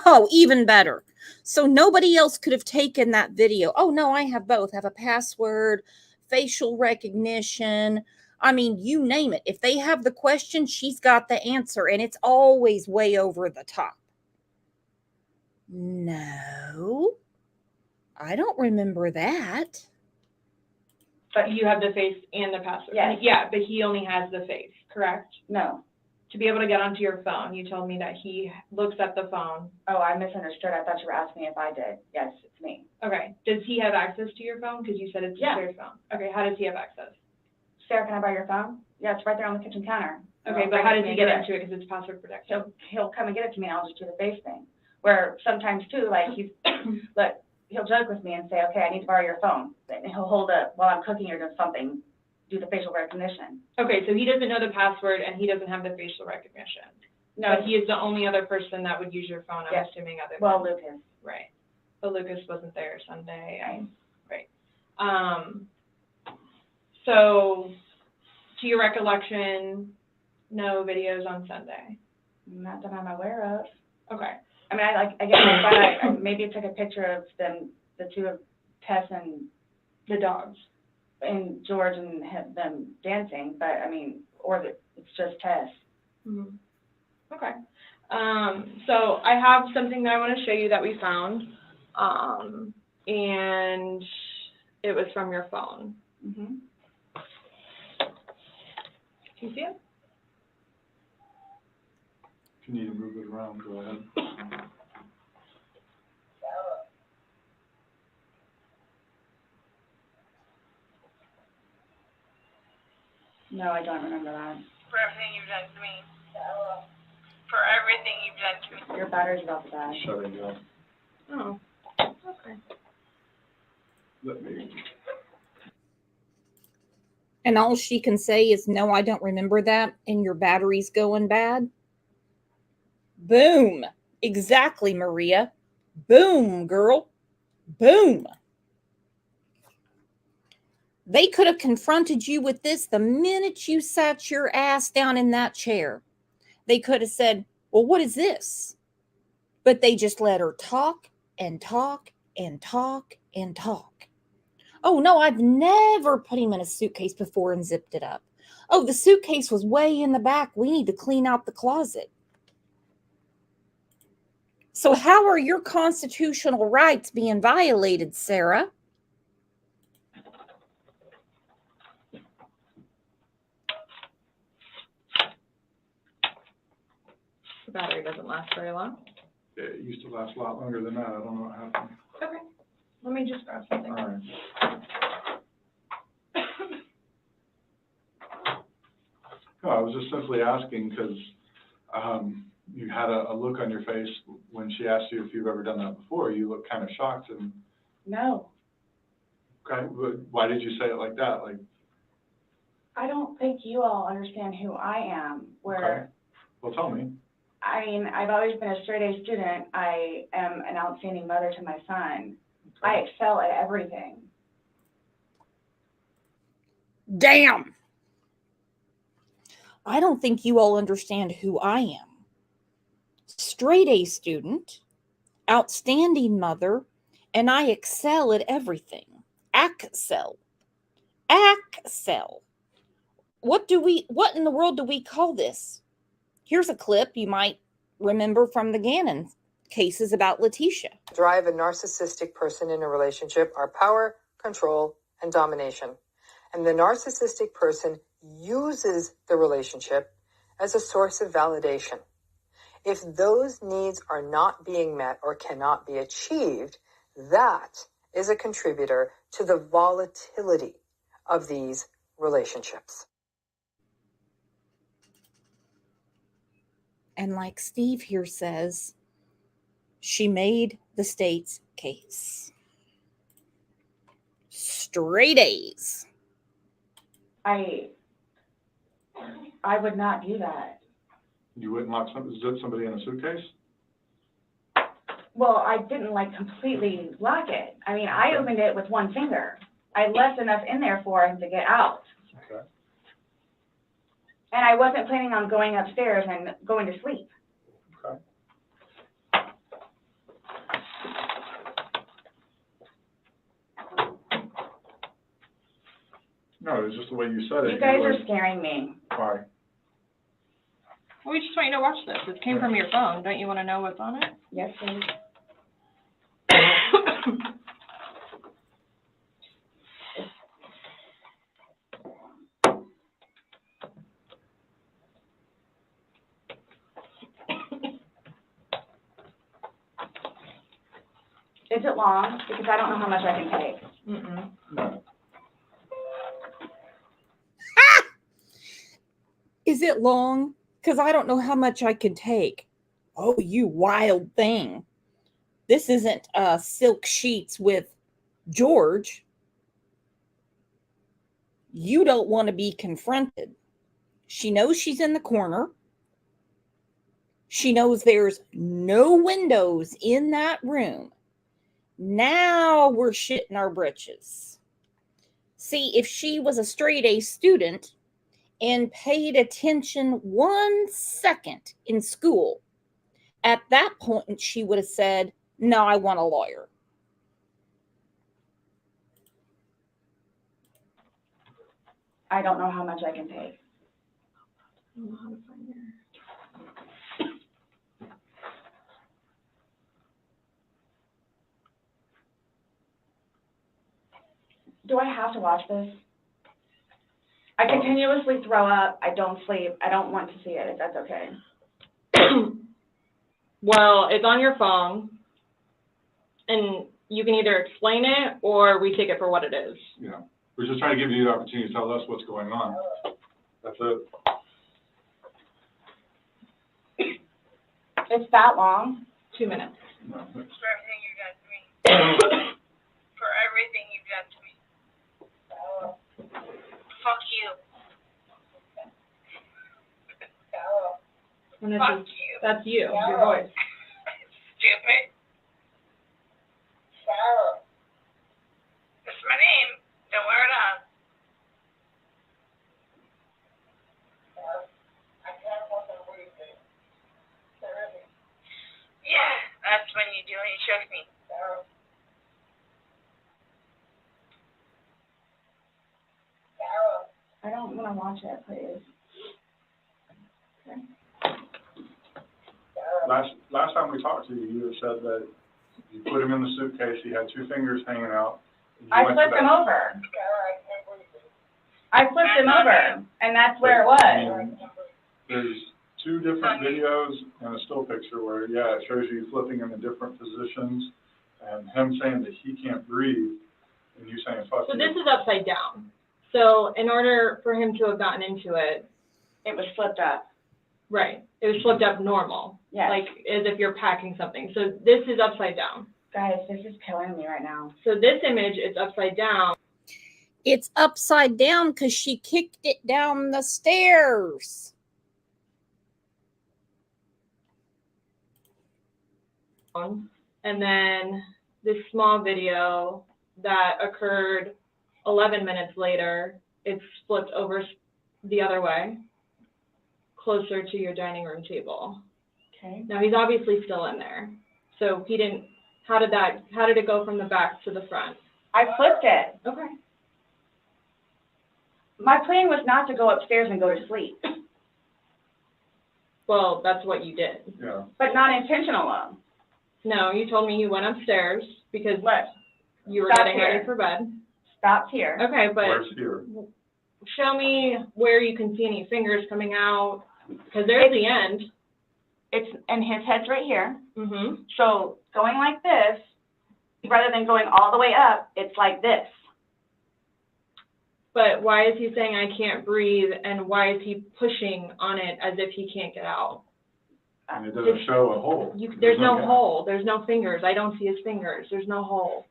Oh, even better. So nobody else could have taken that video. Oh, no, I have both. I have a password, facial recognition. I mean, you name it. If they have the question, she's got the answer, and it's always way over the top. No, I don't remember that. But you have the face and the password. Yes. Yeah, but he only has the face, correct? No. To be able to get onto your phone, you told me that he looks at the phone. Oh, I misunderstood. I thought you were asking me if I did. Yes, it's me. Okay. Does he have access to your phone? Because you said it's Sarah's phone. Okay. How does he have access? Sarah, can I borrow your phone? Yeah, it's right there on the kitchen counter. Okay, but how does he get into it? Because it's password protected. He'll come and get it to me, and I'll just do the face thing. Where sometimes too, like he's, but he'll joke with me and say, "Okay, I need to borrow your phone." And he'll hold it while I'm cooking or doing something, do the facial recognition. Okay, so he doesn't know the password and he doesn't have the facial recognition. No, But he is the only other person that would use your phone, I'm Yes. assuming, other than. well, Lucas. Right. But Lucas wasn't there Sunday. Right. Right. So, to your recollection, no videos on Sunday? Not that I'm aware of. Okay. I mean, I maybe I took a picture of them, the two of Tess and The dogs. and George and them dancing, but I mean, it's just Tess. Mm-hmm. Okay. So I have something that I want to show you that we found, and it was from your phone. Mm-hmm. Can you see it? If you need to move it around, go ahead. No, I don't remember that. For everything you've done to me. For everything you've done to me. Your battery's about to die. Shut it down. Oh, okay. Let me, And all she can say is, no, I don't remember that. And your battery's going bad. Boom. Exactly, Maria. Boom, girl. Boom. They could have confronted you with this the minute you sat your ass down in that chair. They could have said, well, what is this? But they just let her talk and talk and talk and talk. Oh, no, I've never put him in a suitcase before and zipped it up. Oh, the suitcase was way in the back. We need to clean out the closet. So how are your constitutional rights being violated, Sarah? The battery doesn't last very long. it used to last a lot longer than that. I don't know what happened. Okay. Let me just grab something. All right. No, I was just simply asking because you had a look on your face when she asked you if you've ever done that before. You looked kind of shocked and. No, Okay, but why did you say it like that? Like, I don't think you all understand who I am, where. okay. Well, tell me. I mean, I've always been a straight A student. I am an outstanding mother to my son. I excel at everything. Damn. I don't think you all understand who I am. Straight A student, outstanding mother, and I excel at everything. Excel. Excel. What in the world do we call this? Here's a clip you might remember from the Gannon cases about Letitia. Drive a narcissistic person in a relationship are power, control, and domination. And the narcissistic person uses the relationship as a source of validation. If those needs are not being met or cannot be achieved, that is a contributor to the volatility of these relationships. And like Steve here says, she made the state's case. Straight A's. I would not do that. You wouldn't zip somebody in a suitcase? Well, I didn't completely lock it. I mean, I opened it with one finger. I left enough in there for him to get out. Okay. And I wasn't planning on going upstairs and going to sleep. Okay. No, it's just the way you said it. You guys are scaring me. Why? Well, we just want you to watch this. It came from your phone. Don't you want to know what's on it? Yes, please. Is it long? Because I don't know how much I can take. Mm-mm. No. Is it long? Because I don't know how much I can take. Oh, you wild thing. This isn't silk sheets with George. You don't want to be confronted. She knows she's in the corner. She knows there's no windows in that room. Now we're shitting our britches. See, if she was a straight A student and paid attention 1 second in school, at that point she would have said, no, I want a lawyer. I don't know how much I can take. I don't know how to find her. Do I have to watch this? I continuously throw up. I don't sleep. I don't want to see it, if that's okay. Well, it's on your phone, and you can either explain it or we take it for what it is. Yeah. We're just trying to give you the opportunity to tell us what's going on. That's it. It's that long? 2 minutes. No. For everything you guys doing. For every everything you've done to me. Fuck you. And this Fuck is, you. that's you, your voice. Stupid. Sarah. That's my name. Don't wear it on. I can't fucking breathe, babe. Sarah. Yeah, that's when you do when you choke me. Sarah. Sarah. I don't want to watch it, please. Last time we talked to you, you had said that you put him in the suitcase, he had two fingers hanging out. You I went to flipped that- him over. Sarah, I can't breathe, babe. I flipped him over, and that's where it was. There's two different videos and a still picture where, yeah, it shows you flipping him in different positions and him saying that he can't breathe and you saying, fuck So you. this is upside down. So in order for him to have gotten into it, It was flipped up. right, it was flipped up normal, Yes. like as if you're packing something. So this is upside down. Guys, this is killing me right now. So this image, it's upside down. It's upside down because she kicked it down the stairs. And then this small video that occurred 11 minutes later, it's flipped over the other way, closer to your dining room table. Okay. Now he's obviously still in there. So he didn't, how did it go from the back to the front? I flipped it. Okay. My plan was not to go upstairs and go to sleep, Well, that's what you did. Yeah. but not intentional. No, you told me you went upstairs because What? you were Stop getting here. ready for bed. Stopped here. Okay, but Where's here? show me where you can see any fingers coming out, because there's the end. And his head's right here. Mm-hmm. So going like this, rather than going all the way up, it's like this. But why is he saying I can't breathe, and why is he pushing on it as if he can't get out? And it doesn't show a hole. There's no gap. hole. There's no fingers. I don't see his fingers. There's no hole.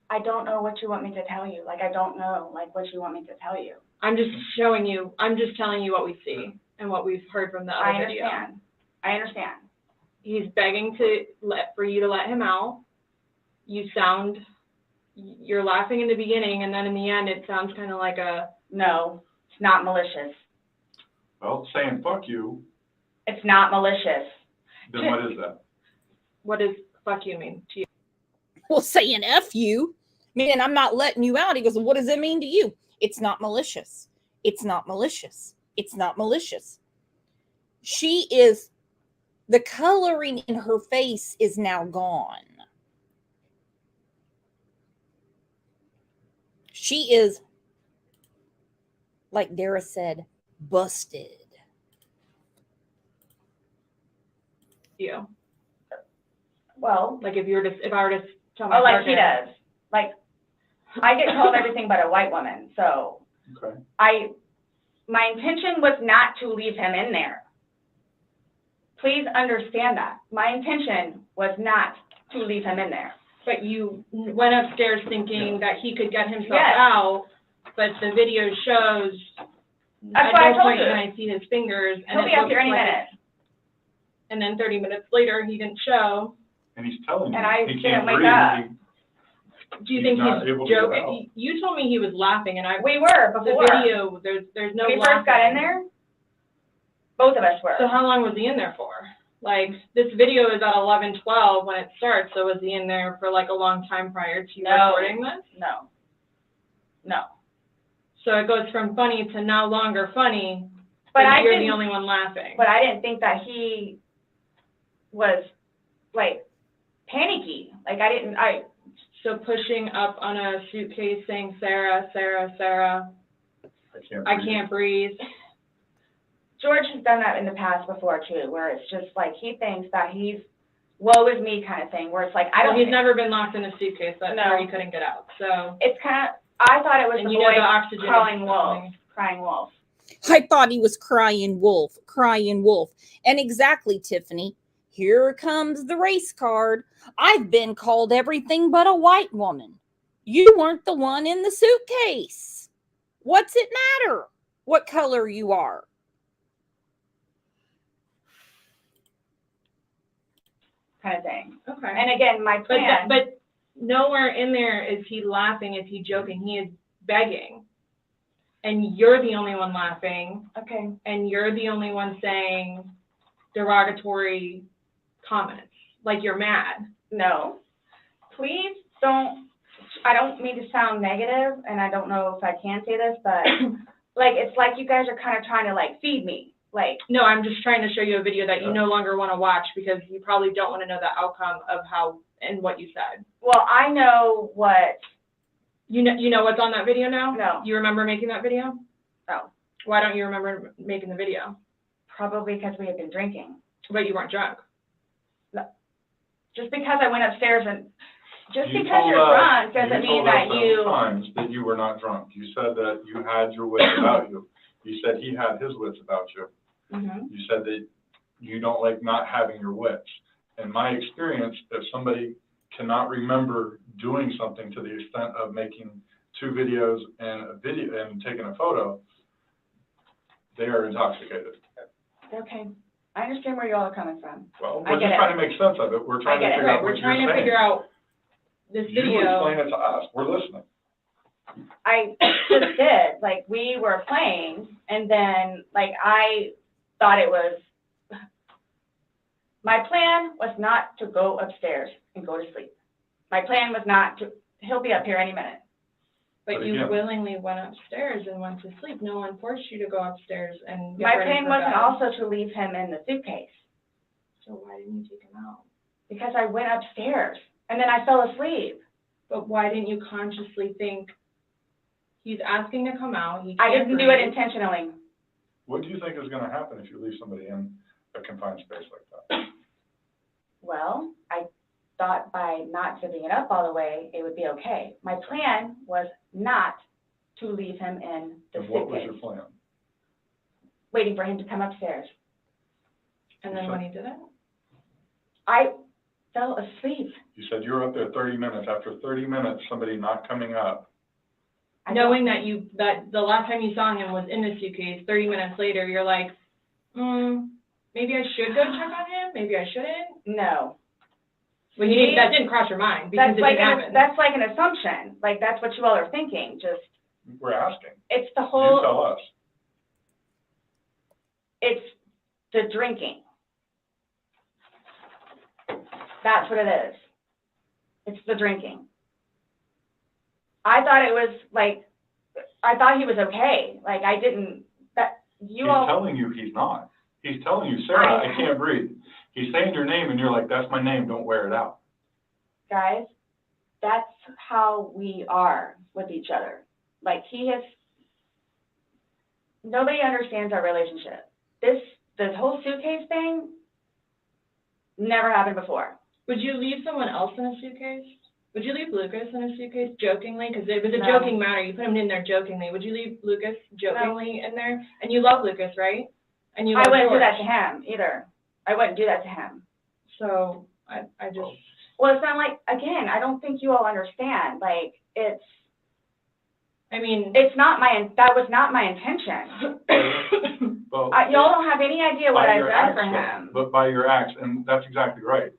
I don't know what you want me to tell you. Like, I don't know, like, what you want me to tell you. I'm just showing you. I'm just telling you what we see and what we've heard from the I other video. understand. I understand. He's begging for you to let him out. You're laughing in the beginning, and then in the end, it sounds kind of like a. No, it's not malicious. Well, saying fuck you, It's not malicious. then what is that? What does fuck you mean to you? Well, saying F you, meaning I'm not letting you out. He goes, well, what does it mean to you? It's not malicious. It's not malicious. It's not malicious. The coloring in her face is now gone. She is, like Dara said, busted. You. Well, Like if I were to tell my oh, like he partner- does. Like, I get called everything but a white woman, so Okay. my intention was not to leave him in there. Please understand that. My intention was not to leave him in there. But you went upstairs thinking that he could get himself Yes. out, but the video shows That's at what I no told point you. can I see his fingers. He'll it be up looks here any like- minute. And then 30 minutes later, he didn't show. And he's telling you And I he didn't can't wake breathe. up. Do you He's think not he's able to get out. joking? You told me he was laughing, and We were the before. video, there's no When we laughing. first got in there, both of us were. So how long was he in there for? Like, this video is at 11:12 when it starts, so was he in there for like a long time prior to you No. recording this? No. No. So it goes from funny to no longer funny, But and I you're the didn't, only one laughing. but I didn't think that he was, like, panicky. Like, So pushing up on a suitcase saying, Sarah, Sarah, Sarah, I can't breathe. George has done that in the past before too, where it's just like, he thinks that he's woe is me kind of thing, where it's like, I Well, don't. he's never been locked in a suitcase, that's No. where he couldn't get out, so. It's kind of, I thought it was And the you know boy the oxygen is crying wolf, coming. crying wolf. I thought he was crying wolf, crying wolf. And exactly, Tiffany, here comes the race card. I've been called everything but a white woman. You weren't the one in the suitcase. What's it matter what color you are? Kind of thing. Okay. And again, my plan. But nowhere in there is he laughing, is he joking? He is begging. And you're the only one laughing. Okay. And you're the only one saying derogatory comments. Like you're mad. No. Please don't, I don't mean to sound negative, and I don't know if I can say this, but like, it's like you guys are kind of trying to like feed me. Like, no, I'm just trying to show you a video that you no longer want to watch because you probably don't want to know the outcome of how and what you said. Well, I know what. You know what's on that video now? No. You remember making that video? No. Why don't you remember making the video? Probably because we had been drinking. But you weren't drunk. No. Just because I went upstairs and just You because told you're us- drunk doesn't mean that you. times that you were not drunk. You said that you had your wits about you. You said he had his wits about you. Mm-hmm. You said that you don't like not having your wits. In my experience, if somebody cannot remember doing something to the extent of making 2 videos and a video and taking a photo, they are intoxicated. Okay. I understand where you all are coming from. Well, I we're get just it. trying to make sense of it. We're trying to I get it. figure out We're what trying you're to saying. figure out this You video. explain it to us. We're listening. I just did. Like, we were playing, and then, like, I thought it was. My plan was not to go upstairs and go to sleep. My plan was not to. He'll be up here any minute. But But you again- willingly went upstairs and went to sleep. No one forced you to go upstairs and get My ready plan for wasn't bed. also to leave him in the suitcase So why didn't you take him out? because I went upstairs and then I fell asleep. But why didn't you consciously think he's asking to come out? He I can't didn't do it breathe. intentionally. What do you think is going to happen if you leave somebody in a confined space like that? Well, I thought by not zipping it up all the way, it would be okay. My plan was not to leave him in the And what was suitcase, your plan? waiting for him to come upstairs. And then when he did it? I fell asleep. You said you were up there 30 minutes. After 30 minutes, somebody not coming up. I Knowing that that the last time you saw him was in the suitcase, 30 minutes later, you're like, maybe I should go check on him. Maybe I shouldn't. No. Well, that didn't cross your mind because That's it like didn't happen. that's like an assumption. Like, that's what you all are thinking. Just, We're asking. it's the You whole, tell us. it's the drinking. That's what it is. It's the drinking. I thought it was like, I thought he was okay. Like, I didn't, that, you He's all. telling you he's not. He's telling you, Sarah, I can't breathe. He's saying your name and you're like, that's my name, don't wear it out. Guys, that's how we are with each other. Like, nobody understands our relationship. This whole suitcase thing never happened before. Would you leave someone else in a suitcase? Would you leave Lucas in a suitcase jokingly? Because it was a No. joking matter. You put him in there jokingly. Would you leave Lucas jokingly in there? And you love Lucas, right? And you love I wouldn't do George. that to him either. I wouldn't do that to him. So I just. Well, it's not like, again, I don't think you all understand. Like, it's not that was not my intention. Well, Y'all don't have any idea what by I've your done for acts, him. But by your acts, and that's exactly right.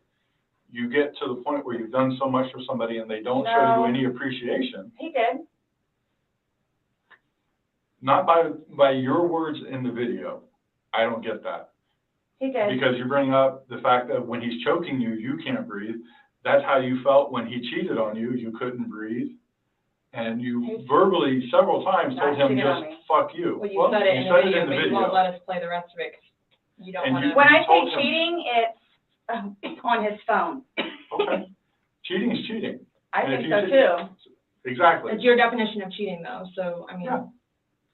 You get to the point where you've done so much for somebody and they don't show No. you any appreciation. He did. Not by your words in the video. I don't get that. He did. Because you bring up the fact that when he's choking you, you can't breathe. That's how you felt when he cheated on you. You couldn't breathe. And you verbally several times Not told him cheating on just me. fuck you. Well, you said it in you the said video, it in the but you won't video. let us play the rest of it 'cause you don't And want to. When I told say him- cheating, it's on his phone. Okay. Cheating is cheating. I And if think you so cheat- too. Exactly. It's your definition of cheating, though. So I mean, Yeah.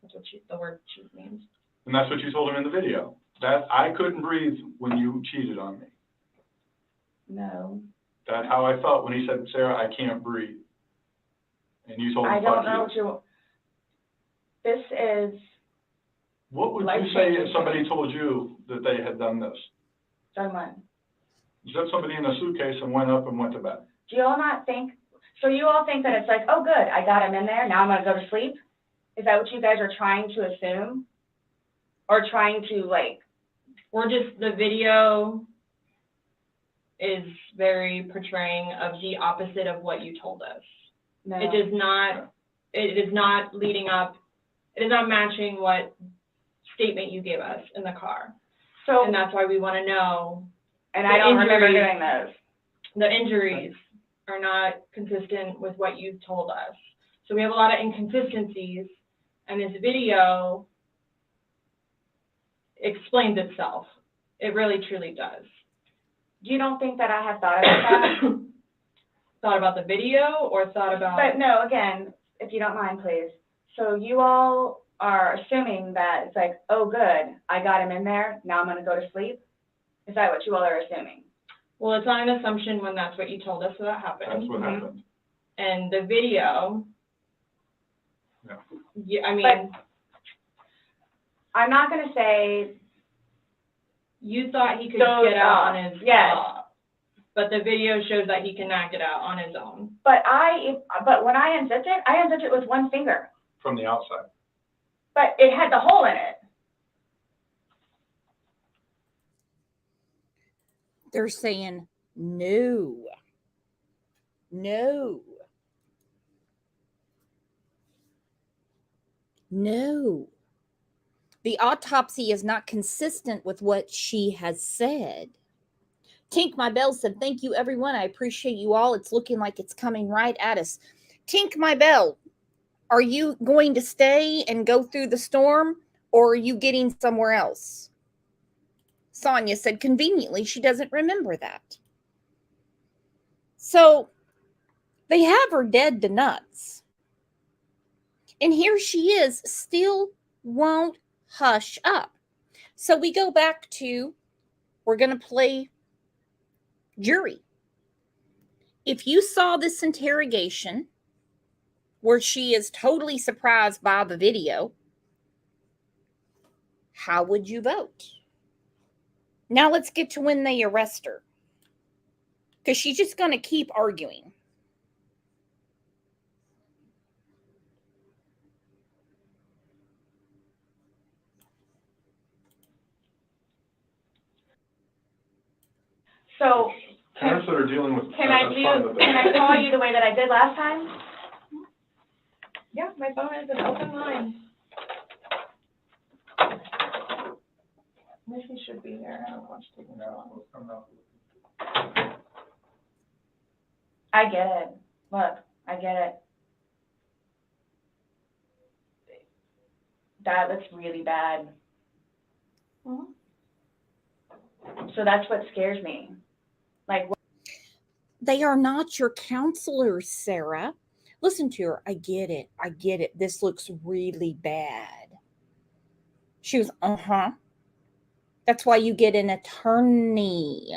that's what the word cheat means. And that's what you told him in the video. That I couldn't breathe when you cheated on me. No. That's how I felt when he said, Sarah, I can't breathe. And you told him, I don't fuck know you. what this is What would you say life-changing if somebody told you that they had done this? someone. Set somebody in a suitcase and went up and went to bed. Do y'all not think, So you all think that it's like, oh, good, I got him in there, now I'm going to go to sleep? Is that what you guys are trying to assume? Or trying to, like... We're just, the video is very portraying of the opposite of what you told us. No. It is not leading up, it is not matching what statement you gave us in the car. So, and that's why we want to know. And I don't remember doing those. The injuries are not consistent with what you told us. So we have a lot of inconsistencies, and this video explains itself. It really, truly does. You don't think that I have thought about that? Thought about the video or thought about... But no, again, if you don't mind, please. So you all are assuming that it's like, oh, good, I got him in there, now I'm going to go to sleep? Is that what you all are assuming? Well, it's not an assumption when that's what you told us that happened. That's what happened. And the video, yeah, I mean... But I'm not going to say... You thought he could get out on his own. But the video shows that he cannot get out on his own. But when I unzipped it with one finger. From the outside. But it had the hole in it. They're saying no. No. No. The autopsy is not consistent with what she has said. Tink My Bell said, thank you, everyone. I appreciate you all. It's looking like it's coming right at us. Tink My Bell, are you going to stay and go through the storm, or are you getting somewhere else? Sonia said, conveniently, she doesn't remember that. So they have her dead to nuts. And here she is, still won't hush up. So we go back to, we're going to play jury. If you saw this interrogation where she is totally surprised by the video, how would you vote? Now let's get to when they arrest her, because she's just going to keep arguing. So Parents that are dealing with can I call you the way that I did last time? Yeah, my phone is an open line. Missy should be here. I don't want to take it out. I get it. Look, I get it. That looks really bad. Mm-hmm. So that's what scares me. Like, they are not your counselors, Sarah. Listen to her. I get it. I get it. This looks really bad. She was, That's why you get an attorney.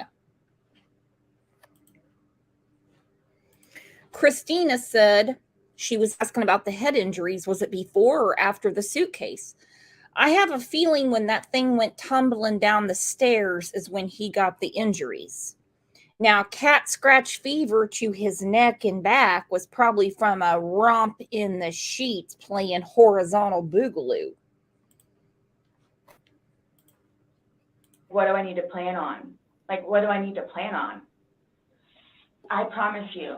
Christina said she was asking about the head injuries. Was it before or after the suitcase? I have a feeling when that thing went tumbling down the stairs is when he got the injuries. Now, cat scratch fever to his neck and back was probably from a romp in the sheets playing horizontal boogaloo. What do I need to plan on? Like, what do I need to plan on? I promise you,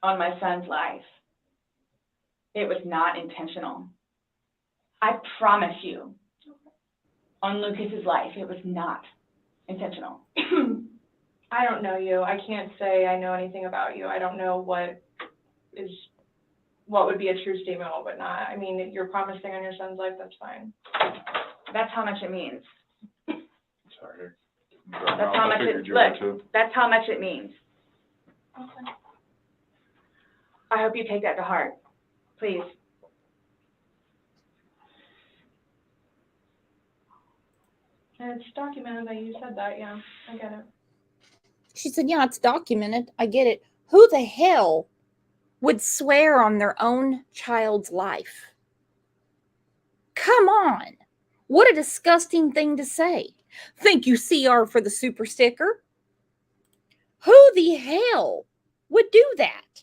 on my son's life, it was not intentional. I promise you, on Lucas's life, it was not intentional. I don't know you. I can't say I know anything about you. I don't know what would be a true statement, what would not. I mean, you're promising on your son's life, that's fine. That's how much it means. Sorry. That's how much it, look, that's how much it means. Okay. I hope you take that to heart, please. And it's documented that you said that, yeah, I get it. She said, yeah, it's documented. I get it. Who the hell would swear on their own child's life? Come on. What a disgusting thing to say. Thank you, CR, for the super sticker. Who the hell would do that?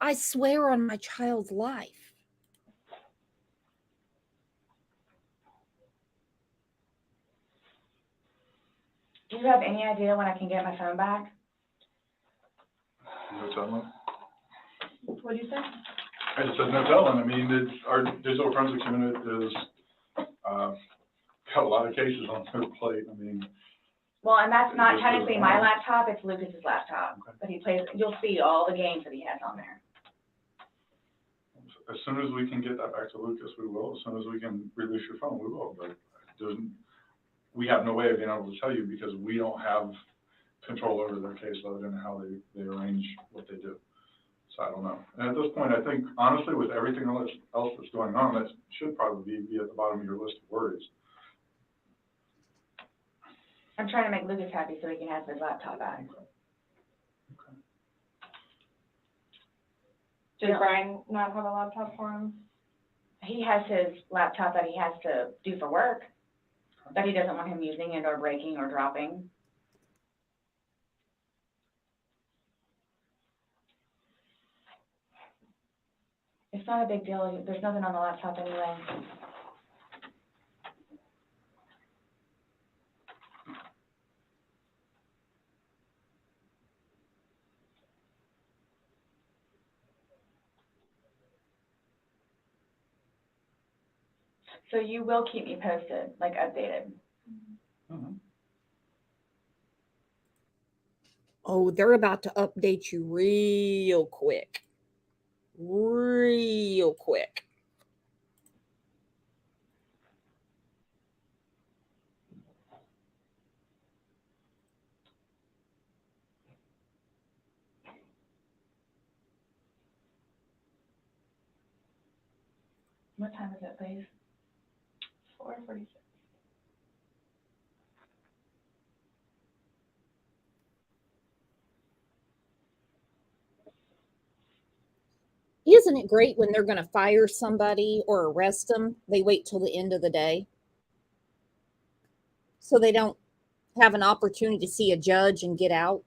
I swear on my child's life. Do you have any idea when I can get my phone back? No telling. What'd you say? I just said no telling. I mean, our digital forensics unit is, got a lot of cases on their plate. I mean. Well, and that's not Just technically as my long. laptop, it's Lucas's laptop. Okay. But he plays, you'll see all the games that he has on there. As soon as we can get that back to Lucas, we will. As soon as we can release your phone, we will. But we have no way of being able to tell you because we don't have control over their caseload and how they arrange what they do. So I don't know. And at this point, I think, honestly, with everything else that's going on, that should probably be at the bottom of your list of worries. I'm trying to make Lucas happy so he can have his laptop back. Does Brian not have a laptop for him? He has his laptop that he has to do for work, that he doesn't want him using it or breaking or dropping. It's not a big deal. There's nothing on the laptop anyway. So you will keep me posted, like updated. Mm-hmm. Oh, they're about to update you real quick. Real quick. What time is it, please? 4:46. Isn't it great when they're going to fire somebody or arrest them? They wait till the end of the day. So they don't have an opportunity to see a judge and get out.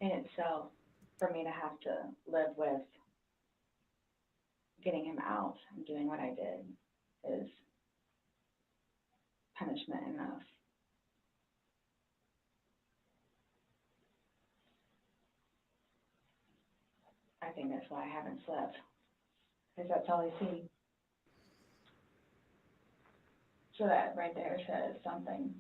In itself, for me to have to live with getting him out and doing what I did is punishment enough. I think that's why I haven't slept, because that's all I see. So that right there says something.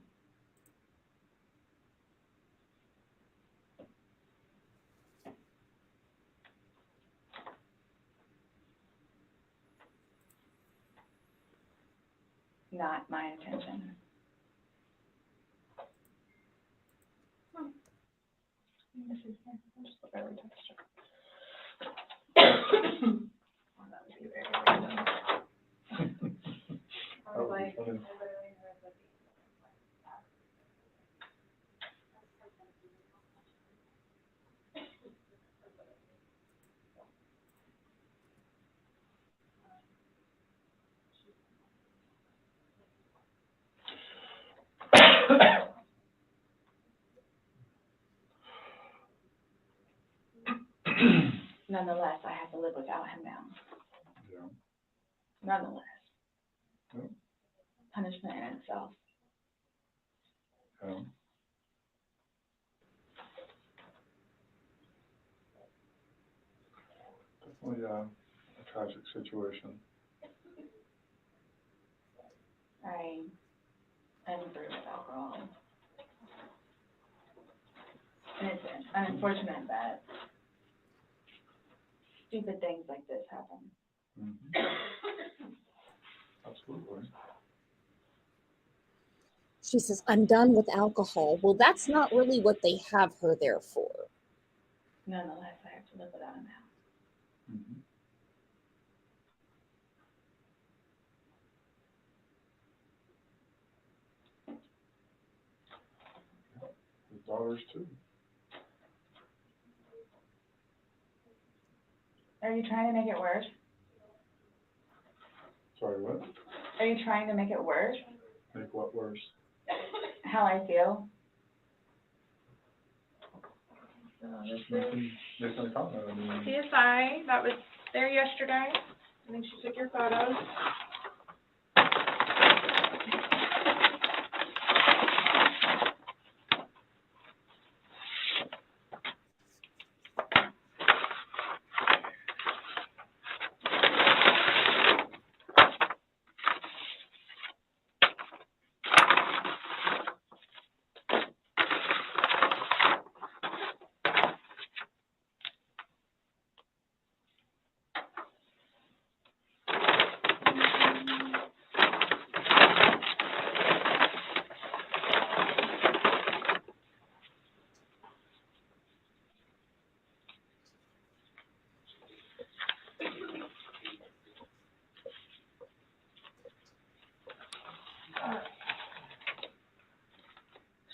Not my intention. This is here. I'll just put early texture. Oh, that would be very random. I was like, I literally heard the beat. Nonetheless, I have to live without him now. Yeah. Nonetheless. Yeah. Punishment in itself. Yeah. Definitely a tragic situation. I am through with alcohol. And it's unfortunate that stupid things like this happen. Mm-hmm. Absolutely. She says, I'm done with alcohol. Well, that's not really what they have her there for. Nonetheless, I have to live without him now. Mm-hmm. His daughters too. Are you trying to make it worse? Sorry, what? Are you trying to make it worse? Make what worse? How I feel. There's no comment. I mean, CSI, that was there yesterday. I think she took your photos.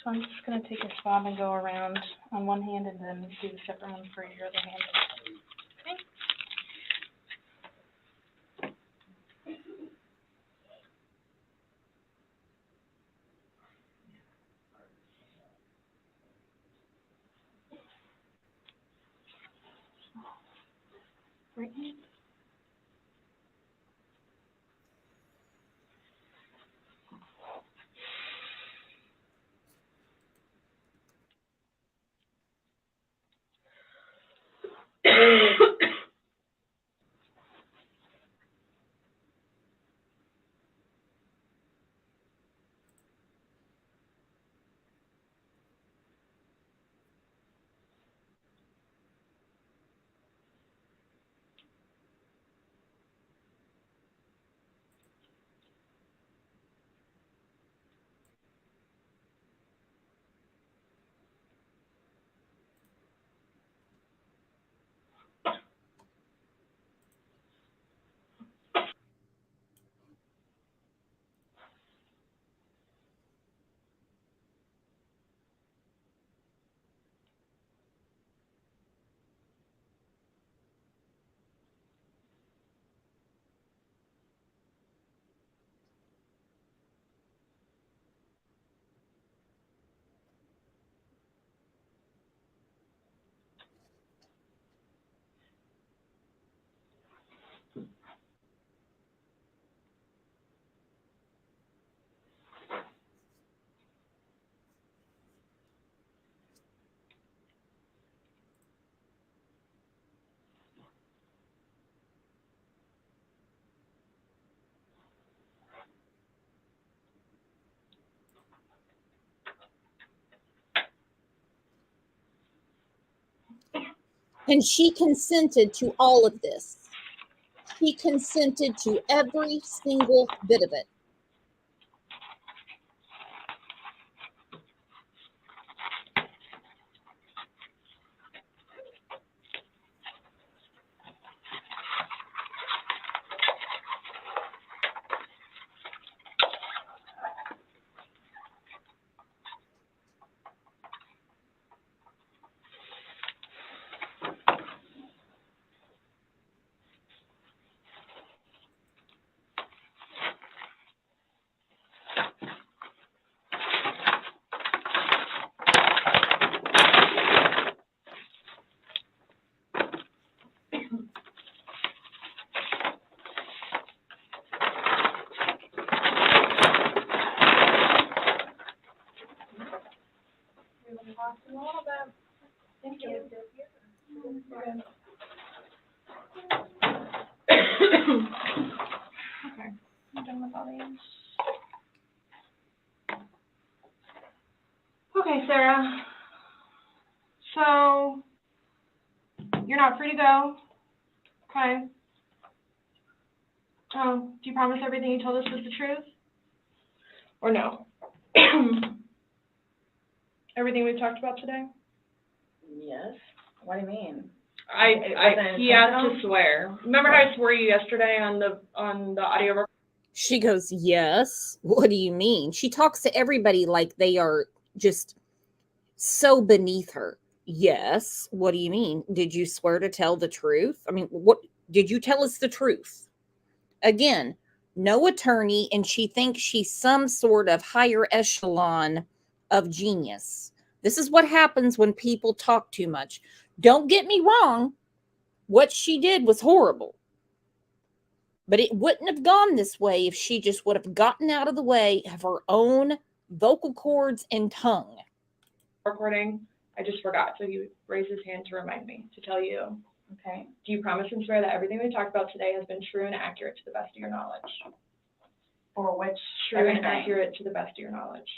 So I'm just going to take a swab and go around on one hand and then do the separate one for your other hand. Okay. Right hand. And she consented to all of this. She consented to every single bit of it. Thank you. Okay, I'm done with all these. Okay, Sarah. So you're not free to go. Okay. Oh, do you promise everything you told us was the truth? Or no? Everything we've talked about today? Yes. What do you mean? He has to swear. Remember how I swore you yesterday on the audio recording? She goes, yes. What do you mean? She talks to everybody like they are just so beneath her. Yes. What do you mean? Did you swear to tell the truth? I mean, what did you tell us the truth? Again, no attorney, and she thinks she's some sort of higher echelon of genius. This is what happens when people talk too much. Don't get me wrong. What she did was horrible. But it wouldn't have gone this way if she just would have gotten out of the way of her own vocal cords and tongue. Recording, I just forgot. So he raised his hand to remind me to tell you. Okay. Do you promise and swear that everything we talked about today has been true and accurate to the best of your knowledge? For which True everything? and accurate to the best of your knowledge.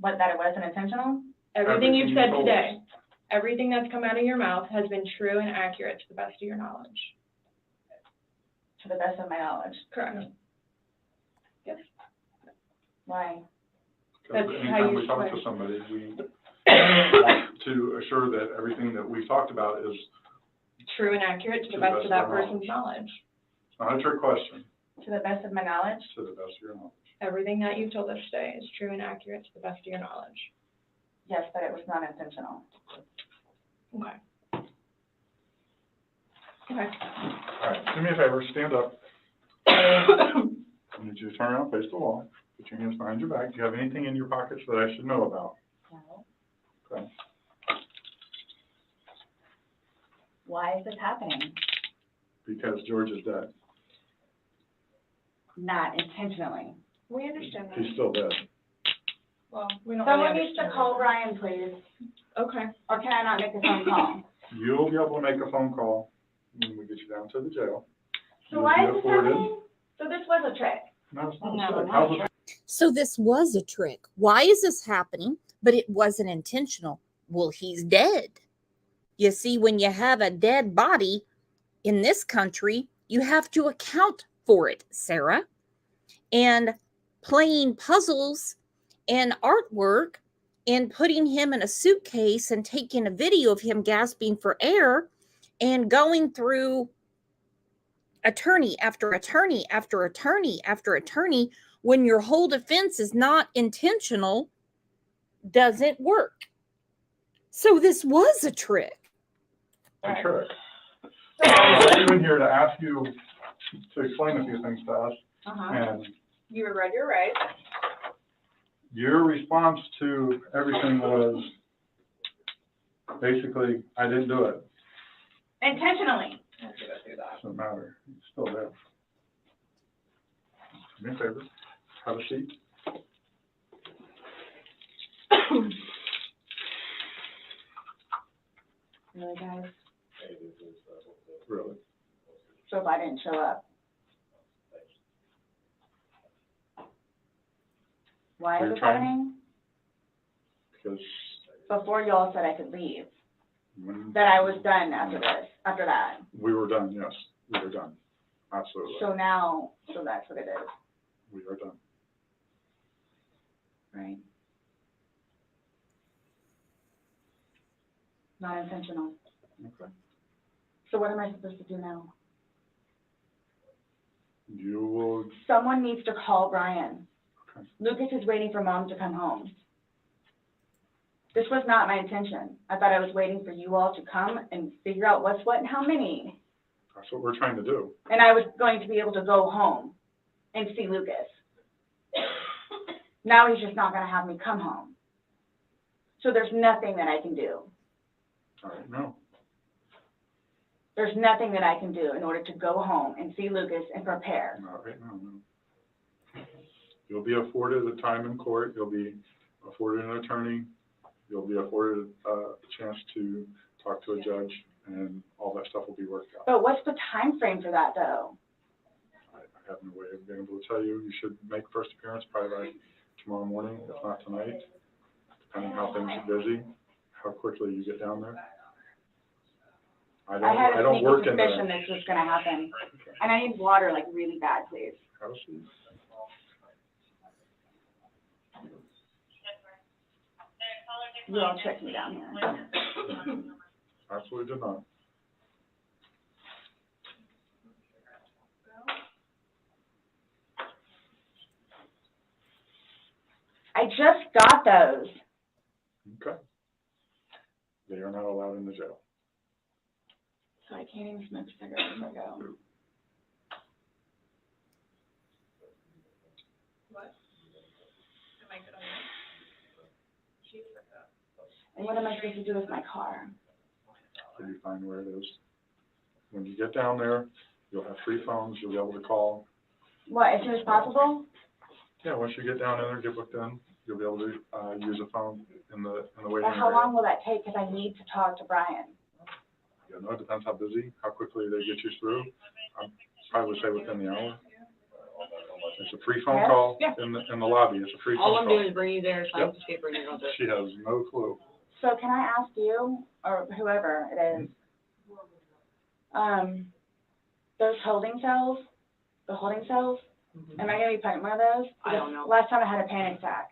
What, that it wasn't intentional? Everything you've said you told today, us. everything that's come out of your mouth has been true and accurate to the best of your knowledge. To the best of my knowledge. Correct. Yes. Why? Because That's how anytime you we talk swear. to somebody, we want to assure that everything that we talked about is True and accurate to the best of that person's knowledge. not a trick question, To the best of my knowledge? to the best of your knowledge. Everything that you've told us today is true and accurate to the best of your knowledge. Yes, but it was not intentional. Okay. Okay. All right, do me a favor, stand up. I need you to turn around, face the wall, put your hands behind your back. Do you have anything in your pockets that I should know about? No. Okay. Why is this happening? Because George is dead. Not intentionally. We understand that. He's still dead. Well, we don't Someone really needs to understand call that. Brian, please. Okay. Or can I not make a phone call? You'll be able to make a phone call when we get you down to the jail. So You'll why be is this afforded- happening? So this was a trick. No, it's not No, a trick. not How's a it- trick. So this was a trick. Why is this happening? But it wasn't intentional. Well, he's dead. You see, when you have a dead body in this country, you have to account for it, Sarah. And playing puzzles and artwork and putting him in a suitcase and taking a video of him gasping for air and going through attorney after attorney after attorney after attorney when your whole defense is not intentional doesn't work. So this was a trick. a trick. I brought you in here to ask you to explain a few things to us, and You were read your rights. your response to everything was basically, I didn't do it. Intentionally. I have to go through that. Doesn't matter, it's still there. Do me a favor, have a seat. Really, guys? Really. So if I didn't show up? Why is You're this trying- happening? Because Before y'all said I could leave, when that I was done after this, after that. we were done, yes, we were done. Absolutely, So now, so that's what it is, we are done. right? Not intentional. Okay. So what am I supposed to do now? You will, Someone needs to call Brian. Okay. Lucas is waiting for Mom to come home. This was not my intention. I thought I was waiting for you all to come and figure out what's what and how many. that's what we're trying to do. And I was going to be able to go home and see Lucas. Now he's just not gonna have me come home. So there's nothing that I can do. All right, no, There's nothing that I can do in order to go home and see Lucas and prepare. not right now, no. You'll be afforded a time in court, you'll be afforded an attorney, you'll be afforded a chance to talk to a judge, and all that stuff will be worked out. But what's the time frame for that, though? I have no way of being able to tell you. You should make first appearance probably like tomorrow morning, if not tonight, depending how things are busy, how quickly you get down there. I I had a don't sneaky work in suspicion there. this was gonna happen. And I need water, like, really bad, please. Have a seat. You all tricked me down here. Absolutely did not. I just got those. Okay. They are not allowed in the jail. So I can't even smoke cigarettes if I go. What? Am I good on that? She's like that. And what am I supposed to do with my car? So you find where it is. When you get down there, you'll have 3 phones, you'll be able to call. What, as soon as possible? Yeah, once you get down in there, get booked in, you'll be able to, use a phone in the waiting And how area. long will that take? Because I need to talk to Brian. You know, it depends how busy, how quickly they get you through. I'd probably say within the hour. It's a free phone Yes? call Yeah. in the lobby, it's a free All phone I'm call. doing is bringing you there, sign Yep. the paper, and you're gonna do it. She has no clue. So can I ask you, or whoever it is, those holding cells, the holding cells, am I gonna be put in one of those? I don't know. Last time I had a panic attack.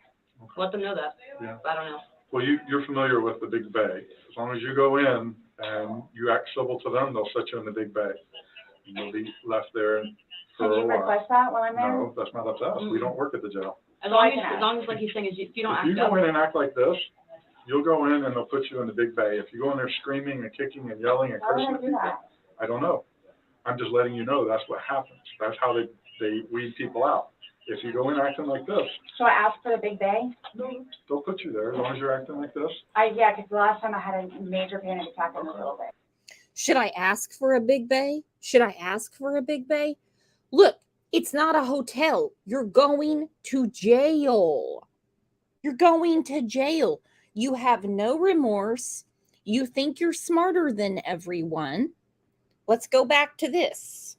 Let them know that. Yeah. I don't know. Well, you're familiar with the big bay. As long as you go in and you act civil to them, they'll set you in the big bay. And you'll be left there for Can a you while. request that while I'm there? No, that's not up to us. We don't work at the jail. As So I long can ask. as like he's saying, is if you don't If act you up. go in and act like this, you'll go in and they'll put you in the big bay. If you go in there screaming and kicking and yelling and Why would cursing I at do people, that? I don't know. I'm just letting you know that's what happens. That's how they weed people out. If you go in acting like this, So I asked for the big bay? they'll put you there as long as you're acting like this. Yeah, because the last time I had a major panic attack in the little bay. Should I ask for a big bay? Should I ask for a big bay? Look, it's not a hotel. You're going to jail. You're going to jail. You have no remorse. You think you're smarter than everyone. Let's go back to this.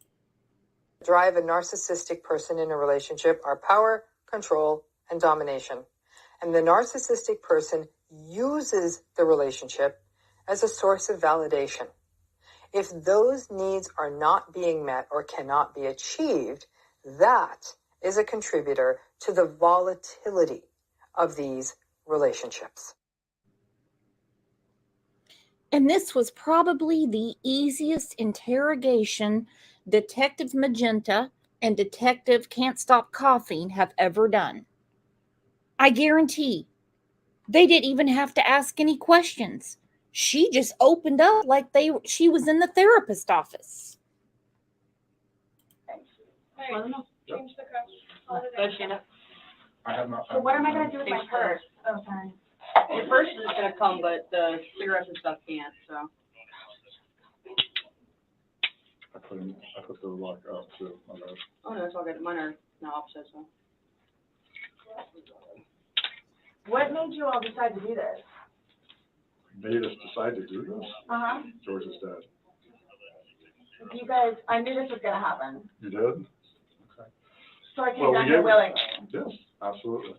Drive a narcissistic person in a relationship are power, control, and domination. And the narcissistic person uses the relationship as a source of validation. If those needs are not being met or cannot be achieved, that is a contributor to the volatility of these relationships. And this was probably the easiest interrogation Detective Magenta and Detective Can't Stop Coughing have ever done. I guarantee they didn't even have to ask any questions. She just opened up like she was in the therapist office. Hey, I don't know. change the cups. Hold it Go in. ahead, stand up. I have not. So what am I gonna do with my Thanks, purse? Oh, sorry. Your purse is gonna come, but the cigarettes and stuff can't, so. I put the lock up too. My bad. Oh, no, it's all good. Mine are now opposite, so. What made you all decide to do this? Made us decide to do this. Uh-huh. George is dead. You guys, I knew this was gonna happen, You did? so I came Well, down we here gave- willingly. Yes, absolutely.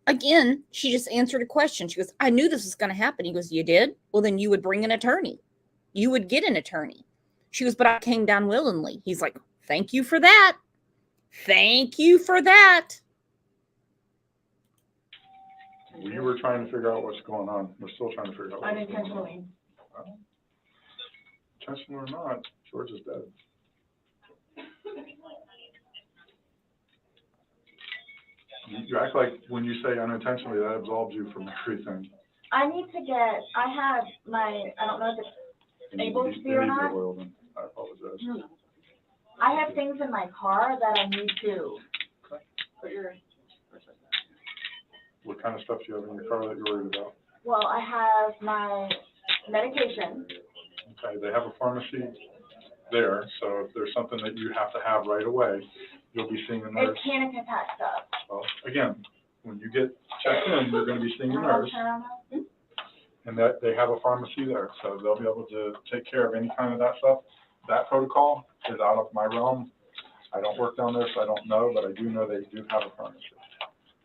Again, she just answered a question. She goes, I knew this was going to happen. He goes, you did? Well, then you would bring an attorney. You would get an attorney. She goes, but I came down willingly. He's like, thank you for that. Thank you for that. We were trying to figure out what's going on. We're still trying to figure out what's going on. Unintentionally. Intentional or not, George is dead. You act like when you say unintentionally, that absolves you from everything. I need to get, I have my, I don't know if it's able to be or not. I apologize. I have things in my car that I need to, Put your. What kind of stuff do you have in your car that you're worried about? well, I have my medication. Okay, they have a pharmacy there, so if there's something that you have to have right away, you'll be seeing a nurse. It's panic attack stuff. Well, again, when you get checked in, you're gonna be seeing a nurse, and that they have a pharmacy there, so they'll be able to take care of any kind of that stuff. That protocol is out of my realm. I don't work down there, so I don't know, but I do know they do have a pharmacy,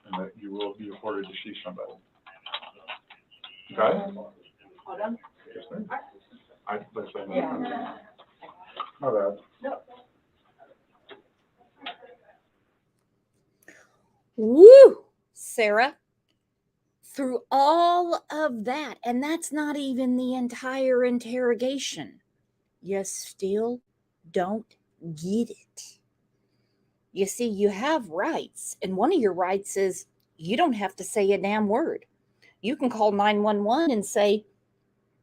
and that you will be afforded to see somebody. Okay? All done? Yes, ma'am. Let's say no. Yeah. My bad. Woo, Sarah. Through all of that, and that's not even the entire interrogation, you still don't get it. You see, you have rights, and one of your rights is you don't have to say a damn word. You can call 911 and say,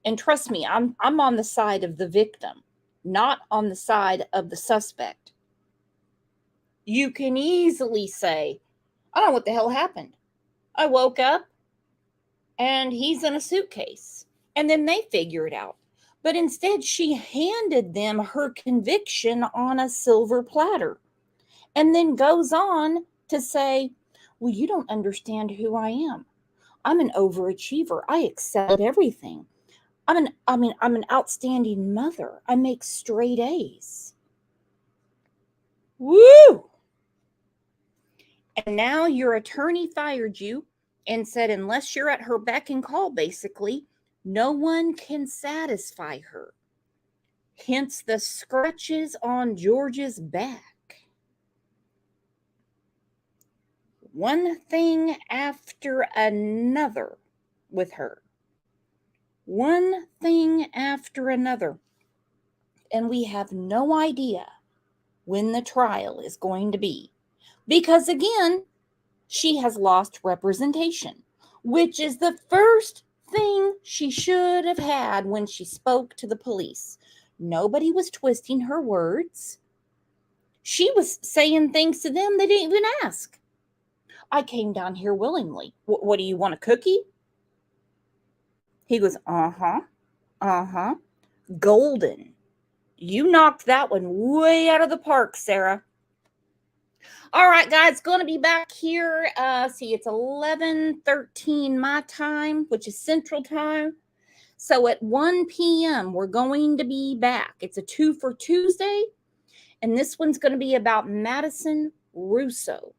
and trust me, I'm on the side of the victim, not on the side of the suspect. You can easily say, I don't know what the hell happened. I woke up and he's in a suitcase. And then they figure it out. But instead, she handed them her conviction on a silver platter and then goes on to say, well, you don't understand who I am. I'm an overachiever. I excel at everything. I'm an outstanding mother. I make straight A's. Woo! And now your attorney fired you and said, unless you're at her beck and call, basically, no one can satisfy her. Hence the scratches on George's back. One thing after another with her. One thing after another. And we have no idea when the trial is going to be. Because again, she has lost representation, which is the first thing she should have had when she spoke to the police. Nobody was twisting her words. She was saying things to them they didn't even ask. I came down here willingly. What do you want, a cookie? He goes, golden. You knocked that one way out of the park, Sarah. All right, guys, going to be back here. See, it's 11:13 my time, which is Central Time. So at 1 p.m., we're going to be back. It's a 2 for Tuesday, and this one's going to be about Madison Russo.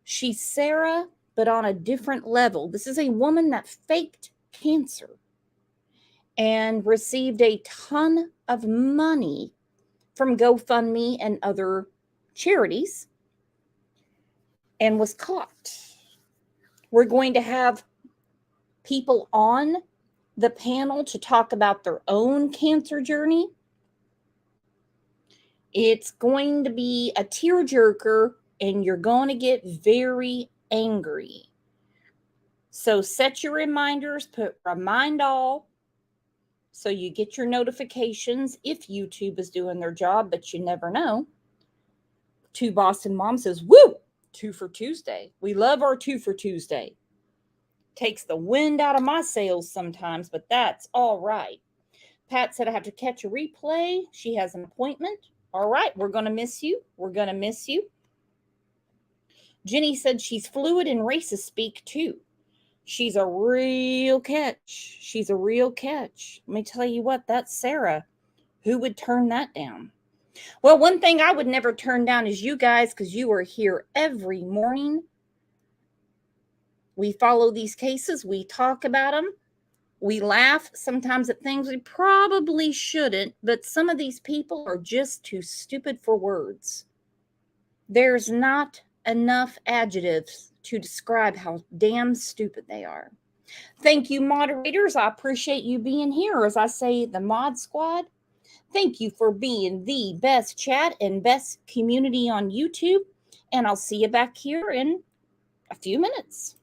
She's Sarah, but on a different level. This is a woman that faked cancer and received a ton of money from GoFundMe and other charities and was caught. We're going to have people on the panel to talk about their own cancer journey. It's going to be a tearjerker, and you're going to get very angry. So set your reminders, put remind all, so you get your notifications if YouTube is doing their job, but you never know. Two Boston Mom says, woo, 2 for Tuesday. We love our 2 for Tuesday. Takes the wind out of my sails sometimes, but that's all right. Pat said I have to catch a replay. She has an appointment. All right, we're going to miss you. We're going to miss you. Jenny said she's fluid in racist speak too. She's a real catch. She's a real catch. Let me tell you what, that's Sarah. Who would turn that down? Well, one thing I would never turn down is you guys, because you are here every morning. We follow these cases. We talk about them. We laugh sometimes at things we probably shouldn't, but some of these people are just too stupid for words. There's not enough adjectives to describe how damn stupid they are. Thank you, moderators. I appreciate you being here. As I say, the Mod Squad, thank you for being the best chat and best community on YouTube. And I'll see you back here in a few minutes.